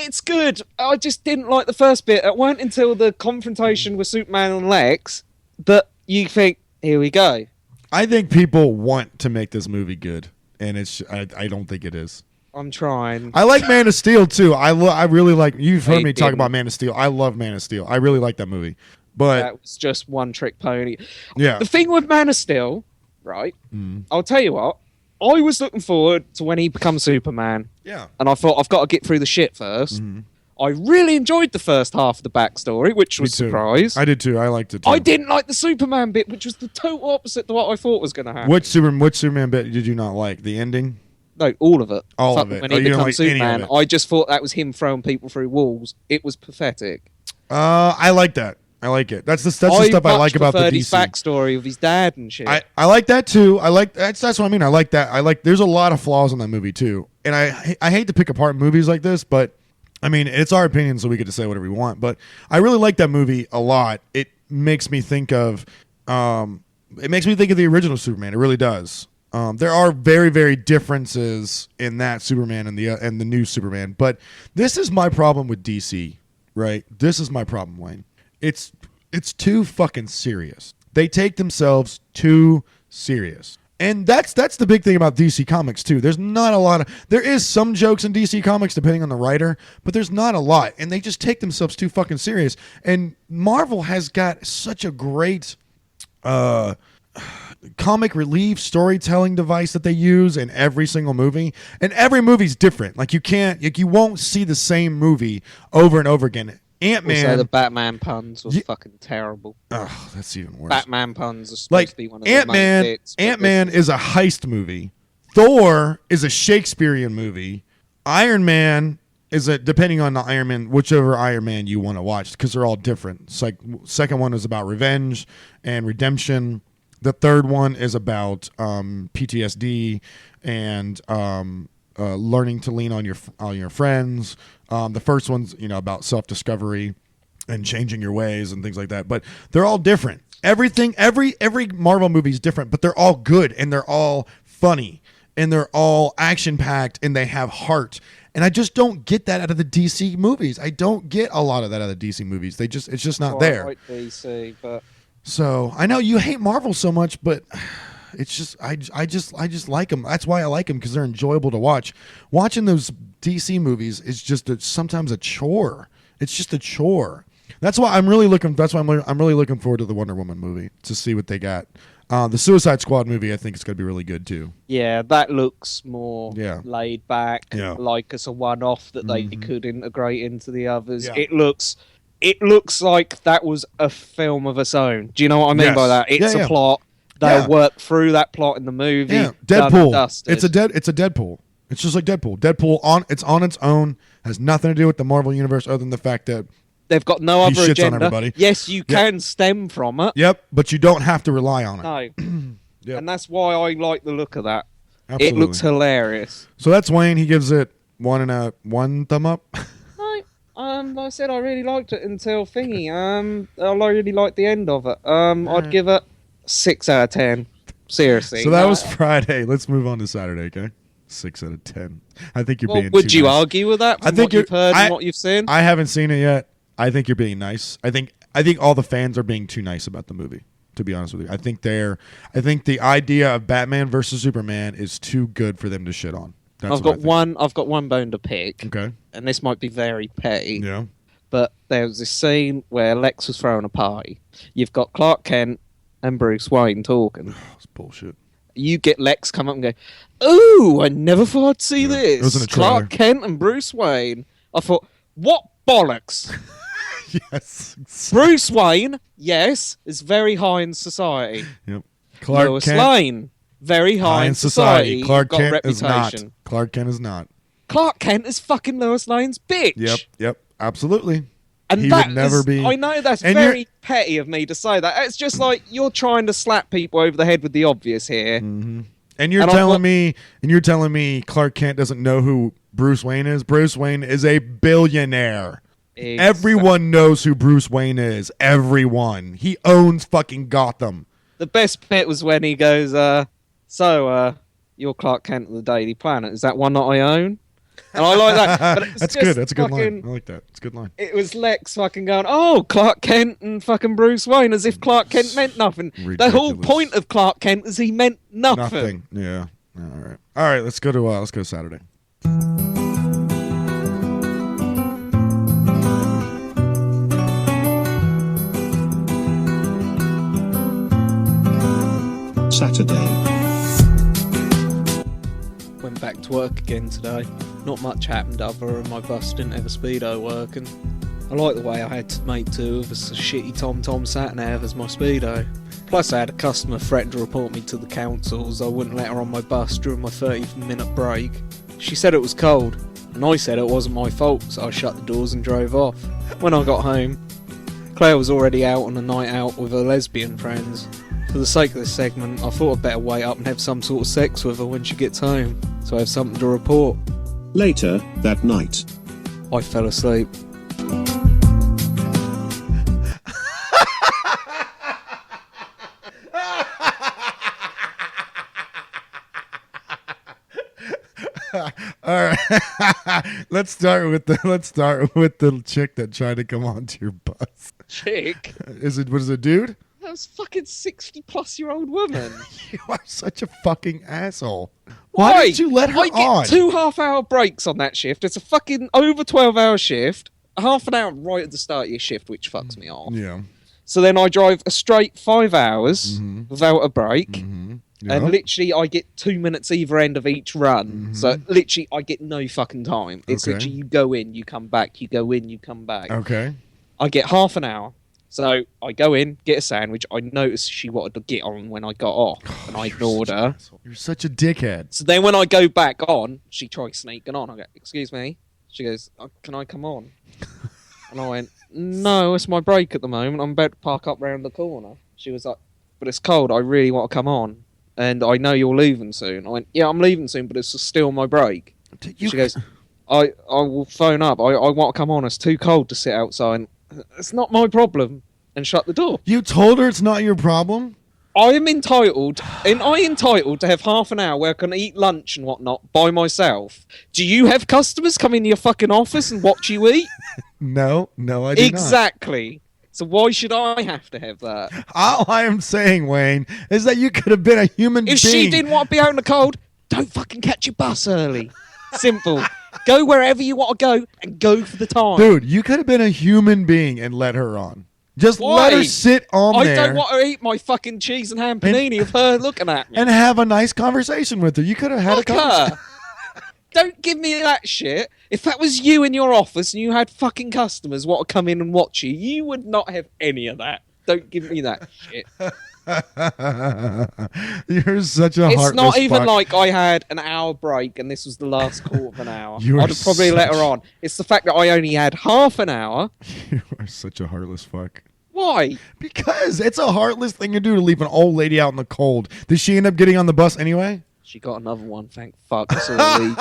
It's good. I just didn't like the first bit. It weren't until the confrontation with Superman and Lex that you think, here we go. I think people want to make this movie good, and I don't think it is. I'm trying. I like Man of Steel too. I really like. You've heard I me talk didn't. about Man of Steel. I love Man of Steel. I really like that movie. But That was just one trick pony. yeah, The thing with Man of Steel, right? Mm. I'll tell you what. I was looking forward to when he becomes Superman, yeah. and I thought I've got to get through the shit 1st. Mhm. I really enjoyed the first half of the backstory, which was a Me too. surprise. I did too. I liked it too. I didn't like the Superman bit, which was the total opposite to what I thought was going to happen. Which Superman bit did you not like? The ending? No, all of it. All Fuck of it. When Oh, he you didn't becomes like any of Superman, it. I just thought that was him throwing people through walls. It was pathetic. I like that. I like it. That's the stuff I like about the preferred his DC. backstory of his dad and shit. I like that too. I like that's what I mean. I like that. I like. There's a lot of flaws in that movie too, and I hate to pick apart movies like this, but I mean it's our opinion, so we get to say whatever we want. But I really like that movie a lot. It makes me think of the original Superman. It really does. There are very, very differences in that Superman and the new Superman, but this is my problem with DC. Right? This is my problem, Wayne. It's too fucking serious. They take themselves too serious. And that's the big thing about DC Comics too. There is some jokes in DC Comics depending on the writer, but there's not a lot. And they just take themselves too fucking serious. And Marvel has got such a great comic relief storytelling device that they use in every single movie, and every movie's different. Like you won't see the same movie over and over again. Ant-Man. Also, the Batman puns was Ye- fucking terrible. Oh, that's even worse. Batman puns are supposed Like to be one of the main Ant-Man. bits. but Ant-Man is a heist movie. Thor is a Shakespearean movie. Iron Man is depending on the Iron Man, whichever Iron Man you want to watch, because they're all different. It's like second one is about revenge and redemption. The third one is about PTSD and learning to lean on your friends. The first one's about self-discovery and changing your ways and things like that. But they're all different. Every Marvel movie is different, but they're all good and they're all funny and they're all action-packed and they have heart. And I just don't get that out of the DC movies. I don't get a lot of that out of the DC movies. It's just not there. I like DC, but So I know you hate Marvel so much, but it's just I just like them. That's why I like them, because they're enjoyable to watch. Watching those DC movies is just sometimes a chore. It's just a chore. That's why I'm really looking. That's why I'm really looking forward to the Wonder Woman movie to see what they got. The Suicide Squad movie, I think, is going to be really good too. yeah, that looks more Yeah. laid back, Yeah. like it's a one-off that they Mhm. could integrate into the others. Yeah. It looks like that was a film of its own. Do you know what I mean Yes. by that? It's Yeah, yeah. a plot. They'll Yeah. work through that plot in the movie. Yeah, done and Deadpool. dusted. It's a Deadpool. It's just like Deadpool. Deadpool it's on its own, has nothing to do with the Marvel universe other than the fact that They've got no He other shits on agenda. everybody. Yes, you can stem from it. yep, but you don't have to rely on it. No. Yep. And that's why I like the look of that. Absolutely. It looks hilarious. So that's Wayne. He gives it one thumb up. Like I said, I really liked it until thingy. I really liked the end of it. I'd give it 6 out of 10. Seriously. So that was Friday. Let's move on to Saturday, okay? 6 out of 10. I think you're Well, being would too you nice. argue with that? I From think what you've you're- heard I- and what you've seen. I haven't seen it yet. I think you're being nice. I think all the fans are being too nice about the movie. To be honest with you, I think the idea of Batman versus Superman is too good for them to shit on. That's I've what I got think. one. I've got one bone to pick, Okay. and this might be very petty. Yeah. But there was this scene where Lex was throwing a party. You've got Clark Kent and Bruce Wayne talking. That's bullshit. You get Lex come up and go, "Ooh, I never thought I'd see Yeah, this." it was in the trailer. Clark Kent and Bruce Wayne. I thought, what bollocks? Yes. Bruce Wayne, yes, is very high in society. Yep. Clark Lois Kent, Lane, very high in society. Clark got Kent is not. reputation. Clark Kent is not. Clark Kent is fucking Lois Lane's bitch. Yep. Yep. Absolutely. And He that would never is- be- I know that's and very petty of me to say that. It's just like you're trying to slap people over the head with the obvious here. Mm-hmm. And you're And telling me Clark Kent doesn't know who Bruce Wayne is? Bruce Wayne is a billionaire. Everyone knows who Bruce Wayne is. Everyone. He owns fucking Gotham. The best bit was when he goes, "So, you're Clark Kent of the Daily Planet. Is that one that I own?" And I like that. But it's That's just good. That's a good line. fucking- I like that. It's a good line. It was Lex fucking going, "Oh, Clark Kent and fucking Bruce Wayne," as if Clark Kent meant nothing. The whole Ridiculous. point of Clark Kent is he meant nothing. Yeah. All right. All right. Let's go to Saturday. Saturday, Went back to work again today. Not much happened other than my bus didn't have a speedo working. I like the way I had to make two of a shitty Tom sat nav as my speedo. Plus I had a customer threaten to report me to the council as I wouldn't let her on my bus during my 30-minute break. She said it was cold, and I said it wasn't my fault, so I shut the doors and drove off. When I got home, Claire was already out on a night out with her lesbian friends. For the sake of this segment, I thought I'd better wait up and have some sort of sex with her when she gets home, so I have something to report. later that night. I fell asleep. All right. let's start with the chick that tried to come onto your bus. Chick, Was it a dude? that was fucking 60-plus-year-old woman. You are such a fucking asshole. Why did you let her I get on? 2 half-hour breaks on that shift. It's a fucking over 12-hour shift. Half an hour right at the start of your shift, which fucks me off. Yeah. So then I drive a straight 5 hours Mhm. without a break. Mm-hmm. And literally, I get 2 minutes either end of each run. So literally, I get no fucking time. It's Okay. literally, you go in, you come back, you go in, you come back. Okay. I get half an hour. So I go in, get a sandwich. I noticed she wanted to get on when I got off, and I ignored her. You're such a dickhead. So then when I go back on, she tries sneaking on. I go, "Excuse me." She goes, "Can I come on?" And I went, "No, it's my break at the moment. I'm about to park up round the corner." She was like, "But it's cold. I really want to come on. And I know you're leaving soon." I went, "Yeah, I'm leaving soon, but it's still my break." You- She goes, I will phone up. I want to come on. It's too cold to sit outside. It's not my problem. And shut the door. You told her it's not your problem? I am entitled to have half an hour where I can eat lunch and whatnot by myself. Do you have customers come into your fucking office and watch you eat? No, I did Exactly. So why should I have to have that? not. All I am saying, Wayne, is that you could have been a human If being. she didn't want to be out in the cold, don't fucking catch your bus early. Simple. Go wherever you want to go and go for the time. Dude, you could have been a human being and let her on. Just let her Why? sit on I there don't want to eat my fucking cheese and ham panini of her looking at me. and have a nice conversation with her. You could have had Fuck a conversation. her. Don't give me that shit. If that was you in your office and you had fucking customers want to come in and watch you, you would not have any of that. Don't give me that shit. You're such a It's heartless not even fuck. like I had an hour break and this was the last quarter of an hour. You are I'd have probably let her such- on. It's the fact that I only had half an hour. You are such a heartless fuck. Why? Because it's a heartless thing to do to leave an old lady out in the cold. Did she end up getting on the bus anyway? She got another one, thank fuck. It's all a leak.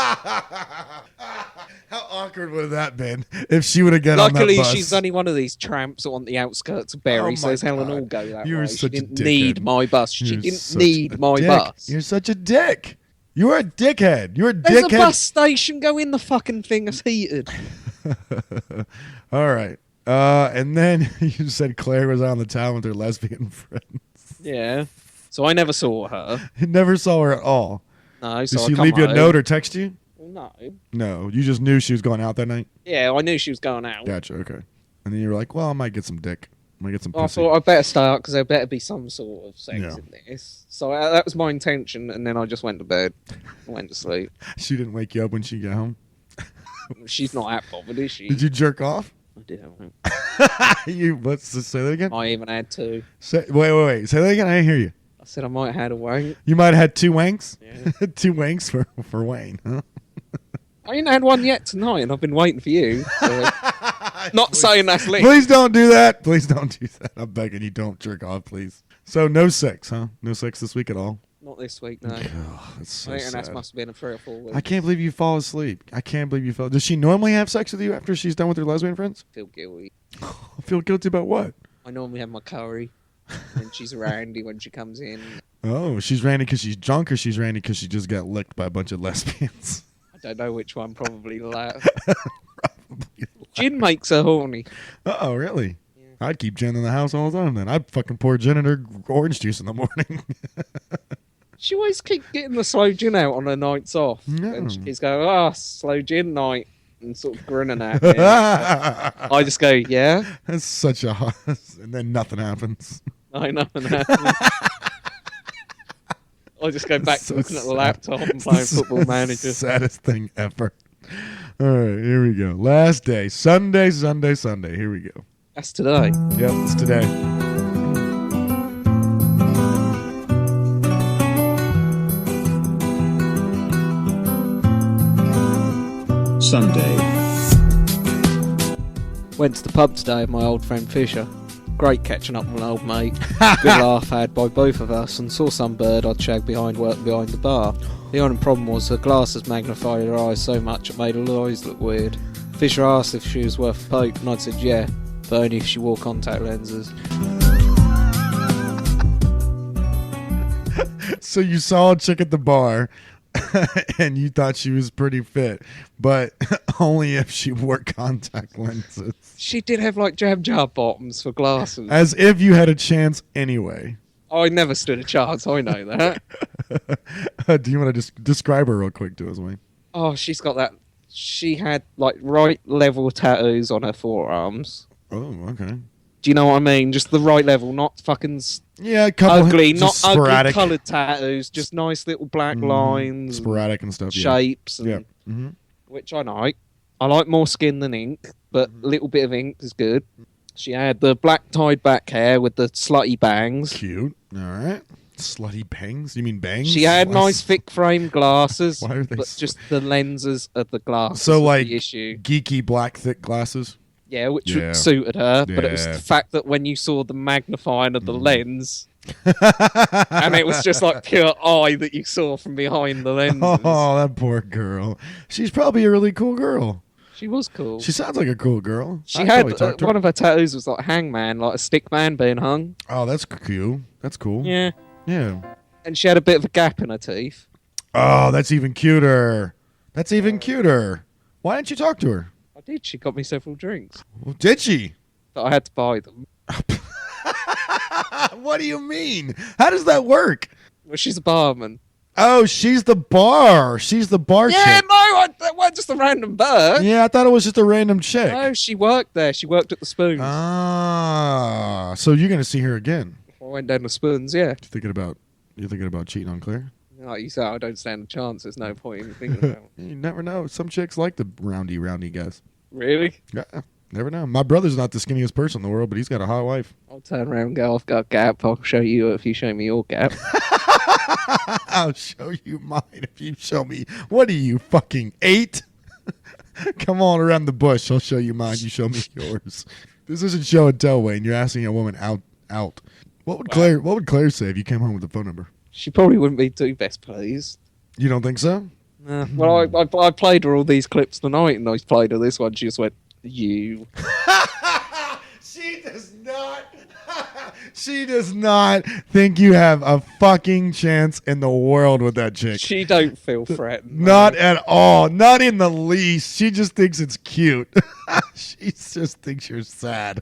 How awkward would that have been if she would have got on that Luckily, bus? she's only one of these tramps on the outskirts of Bury, Oh so my there's hell and God. all go that You way. are She such a didn't dickhead. need my bus. She You're didn't such need a my dick. bus. You're such a dick. You're a dickhead. You're a There's dickhead. a bus station. Go in the fucking thing. It's heated. All right. And then you said Claire was out on the town with her lesbian friend. Yeah. So I never saw her. You never saw her at all. No. Did So I she come leave you a home. note or text you? No. No. You just knew she was going out that night? Yeah, I knew she was going out. Gotcha. Okay. And then you were like, well, I might get some dick. I might get some I pussy. thought I'd better start because there better be some sort of sex Yeah. in this. So that was my intention, and then I just went to bed. I went to sleep. She didn't wake you up when she got home? She's not that bothered, is she? Did you jerk off? I didn't. You let's say that again. I even had two. Wait. Say that again. I didn't hear you. I said I might have had a wank. You might have had two wanks. Yeah. Two wanks for Wayne, huh? I ain't had one yet tonight, and I've been waiting for you. So not saying that's linked. Please don't do that. Please don't do that. I'm begging you, don't jerk off, please. So no sex, huh? No sex this week at all. Not this week, no. Oh, that's so I think that sad. must have been a 3 or 4 weeks. I can't believe you fall asleep. I can't believe you fell. Does she normally have sex with you after she's done with her lesbian friends? feel guilty. I feel guilty about what? I normally have my curry, and she's randy when she comes in. Oh, she's randy because she's drunk, or she's randy because she just got licked by a bunch of lesbians. I don't know which one, probably the latter. Gin makes her horny. Oh, really? I'd keep gin in the house all the time then. I'd fucking pour gin in her orange juice in the morning. She always keeps getting the slow gin out on her nights off. No. And she keeps going, slow gin night. And sort of grinning at me. I just go, yeah, That's such a hot. And then nothing happens. I know. I just go back So to looking at the sad. laptop and playing Football Manager. Saddest thing ever. All right, here we go. Last day. Sunday. Here we go. That's today. Yep, it's today. Sunday, Went to the pub today with my old friend Fisher. Great catching up with an old mate. Good laugh had by both of us, and saw some bird I'd shagged behind working behind the bar. The only problem was her glasses magnified her eyes so much it made her eyes look weird. Fisher asked if she was worth a poke, and I'd said yeah, but only if she wore contact lenses. So you saw a chick at the bar and you thought she was pretty fit, but only if she wore contact lenses. She did have like jab bottoms for glasses. As if you had a chance anyway. I never stood a chance, I know that. Do you want to just describe her real quick to us, Wayne? Oh, she's got that. She had like right level tattoos on her forearms. Oh, okay. Do you know what I mean? Just the right level, not fucking Yeah, a couple ugly, just not ugly sporadic, coloured tattoos, just nice little black lines, and sporadic and stuff. shapes, and, Yeah. Mm-hmm. which I like. I like more skin than ink, but a little bit of ink is good. She had the black tied back hair with the slutty bangs. Cute. All right. Slutty bangs? You mean bangs? She had Why- nice thick frame glasses, Why are they but slut- just the lenses of the glasses. So, was like, the issue. geeky black thick glasses? Yeah, which Yeah. suited her, but it was Yeah. the fact that when you saw the magnifying of the lens, and it was just like pure eye that you saw from behind the lenses. Oh, that poor girl. She's probably a really cool girl. She was cool. She sounds like a cool girl. She I'd had probably talk to her. one of her tattoos was like hangman, like a stick man being hung. Oh, that's cute. That's cool. Yeah, Yeah. and she had a bit of a gap in her teeth. Oh, that's even cuter. That's even cuter. Why didn't you talk to her? I did. She got me several drinks, Well, did she? but I had to buy them. What do you mean? How does that work? Well, she's a barman. Oh, she's the bar. She's the bar Yeah, chick. no, that wasn't just a random bird. Yeah, I thought it was just a random chick. No, she worked there. She worked at the Spoons. Ah, so you're gonna see her again? I went down to Spoons. Yeah, You're thinking about cheating on Claire? like you said, I don't stand a chance. There's no point in thinking about it. You never know. Some chicks like the roundy guys. Really? Yeah, Never know. My brother's not the skinniest person in the world, but he's got a hot wife. I'll turn around and go, I've got a gap. I'll show you if you show me your gap. I'll show you mine if you show me. What are you, fucking 8? Come on around the bush. I'll show you mine. You show me yours. This isn't show and tell, Wayne. You're asking a woman out. What would Claire say if you came home with the phone number? She probably wouldn't be too best pleased. You don't think so? Well, I played her all these clips tonight, and I played her this one. She just went, "You." She does not. She does not think you have a fucking chance in the world with that chick. She don't feel threatened. Not at all. Not in the least. She just thinks it's cute. She just thinks you're sad.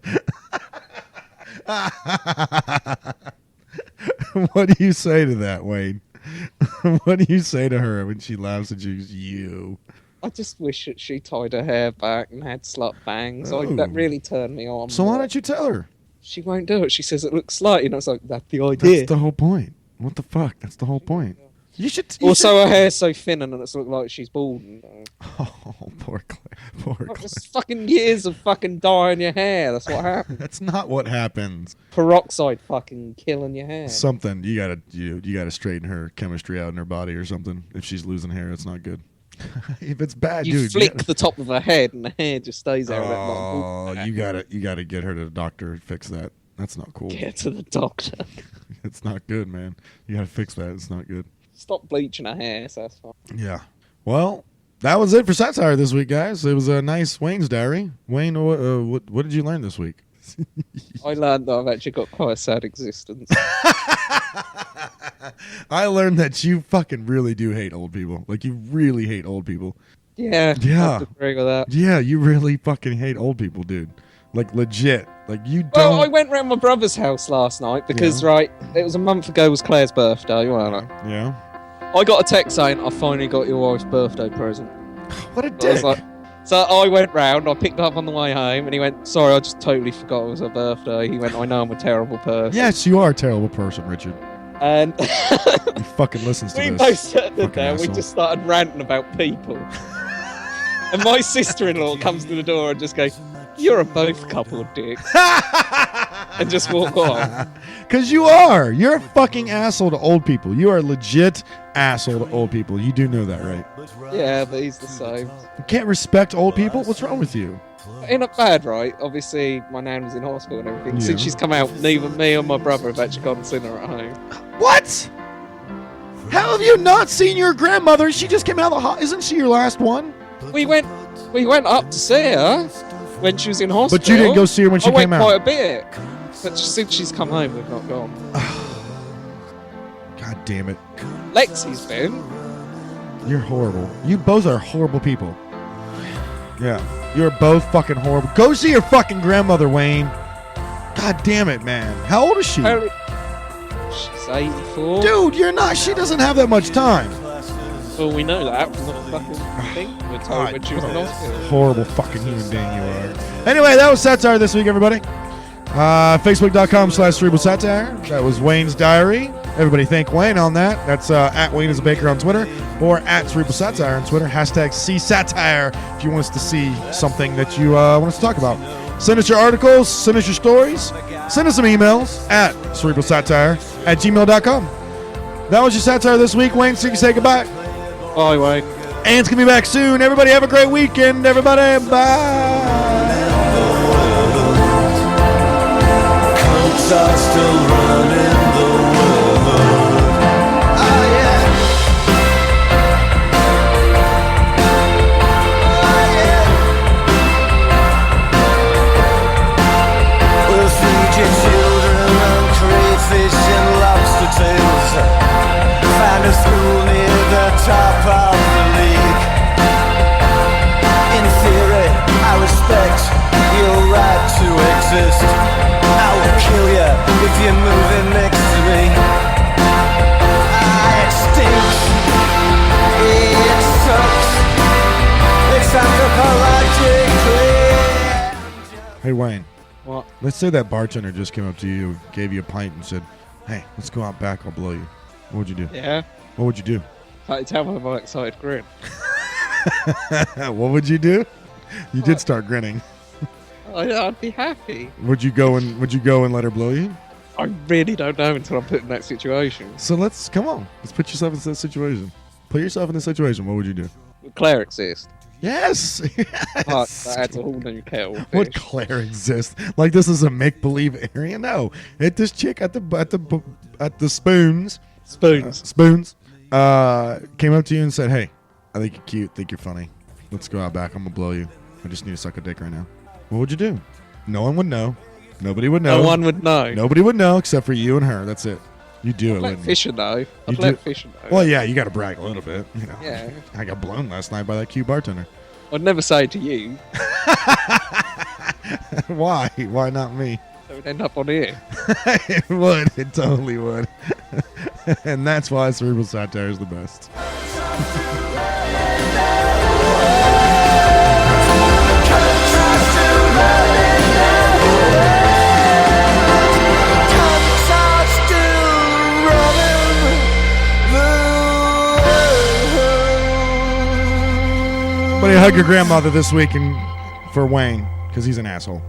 What do you say to that, Wayne? What do you say to her when she laughs at you? I just wish that she tied her hair back and had slut bangs. Oh. That really turned me on. So why don't you tell her? She won't do it. She says it looks slutty, and I was like, that's the idea. That's the whole point. What the fuck? That's the whole point. You should. Also, her hair's so thin, and it's look like she's balding. Oh, poor Claire. Poor Claire. Just fucking years of fucking dyeing your hair. That's what happens. That's not what happens. Peroxide fucking killing your hair. Something you gotta straighten her chemistry out in her body or something. If she's losing hair, it's not good. If it's bad, You dude, flick the top of her head, and the hair just stays there. Oh, like, you gotta get her to the doctor and fix that. That's not cool. get to the doctor. It's not good, man. You gotta fix that. It's not good. Stop bleaching her hair. So that's fine. Yeah. Well, that was it for Satire this week, guys. It was a nice Wayne's diary. Wayne, what did you learn this week? I learned that I've actually got quite a sad existence. I learned that you fucking really do hate old people. Like, you really hate old people. Yeah. Yeah. I have to agree with that. Yeah, you really fucking hate old people, dude. Like, legit. Like, you don't. Well, I went round my brother's house last night because, Yeah. right, it was a month ago was Claire's birthday, wasn't it? Yeah. I got a text saying, I finally got your wife's birthday present. What a I was dick. like, so I went round, I picked up on the way home, and he went, sorry, I just totally forgot it was her birthday. He went, I know I'm a terrible person. Yes, you are a terrible person, Richard. And He fucking listens to we this. both sat there, Fucking and we asshole. just started ranting about people. And my sister-in-law comes to the door and just goes, you're a both couple of dicks. And just walk off. Because you are. You're a fucking asshole to old people. You are a legit asshole to old people. You do know that, right? Yeah, but he's the same. You can't respect old people? What's wrong with you? Ain't not bad, right? Obviously, my nan was in hospital and everything. Yeah. Since she's come out, neither me or my brother have actually gone and seen her at home. What? How have you not seen your grandmother? She just came out of the hospital. Isn't she your last one? We went up to see her when she was in hospital. But you didn't go see her when she I went came quite out. a bit. But since she's come home, we've not gone. God damn it. Lexi's been. You're horrible. You both are horrible people. Yeah. You're both fucking horrible. Go see your fucking grandmother, Wayne. God damn it, man. How old is she? She's 84. Dude, you're not. She doesn't have that much time. Well, we know that from the fucking thing. We're told when she was in hospital. Horrible fucking human being you are. Anyway, that was Satire this week, everybody. Facebook.com/Cerebral Satire. That was Wayne's diary. Everybody thank Wayne on that. That's at Wayne is a Baker on Twitter or at Cerebral Satire on Twitter. Hashtag #CSatire if you want us to see something that you want us to talk about. Send us your articles. Send us your stories. Send us some emails at cerebralsatire@gmail.com. That was your Satire this week. Wayne, so you can say goodbye. Bye, Wayne. Ant's going to be back soon. Everybody have a great weekend. Everybody, bye. Are still running the world. Oh yeah. Oh yeah. We'll feed your children on crayfish and lobster tails. Find a school near the top of the league. In theory, I respect your right to exist. I will kill you if you're moving next to me. It stinks. It sucks. It's anthropologically. Hey, Wayne. What? Let's say that bartender just came up to you, gave you a pint, and said, "Hey, let's go out back. I'll blow you." What would you do? Yeah. What would you do? Can't you tell by my excited grin? What would you do? You did start grinning. I'd be happy. Would you go and let her blow you? I really don't know until I'm put in that situation. So let's put yourself in that situation. Put yourself in this situation. What would you do? Would Claire exist? Yes. Oh, that adds a whole new kettle of Would fish. Claire exist? Like this is a make believe area? No. This chick at the spoons Spoons. came up to you and said, "Hey, I think you're cute. Think you're funny. Let's go out back. I'm gonna blow you. I just need to suck a dick right now." What would you do? No one would know. Nobody would know. No one would know. Nobody would know except for you and her. That's it. You do it, I'd let wouldn't you? Fisher know. You I'd let do- Fisher know. Well, yeah, you got to brag a little bit. You know. Yeah. I got blown last night by that cute bartender. I'd never say to you. Why? Why not me? So it'd end up on here. It would. It totally would. And that's why cerebral satire is the best. Buddy, hug your grandmother this week and for Wayne because he's an asshole.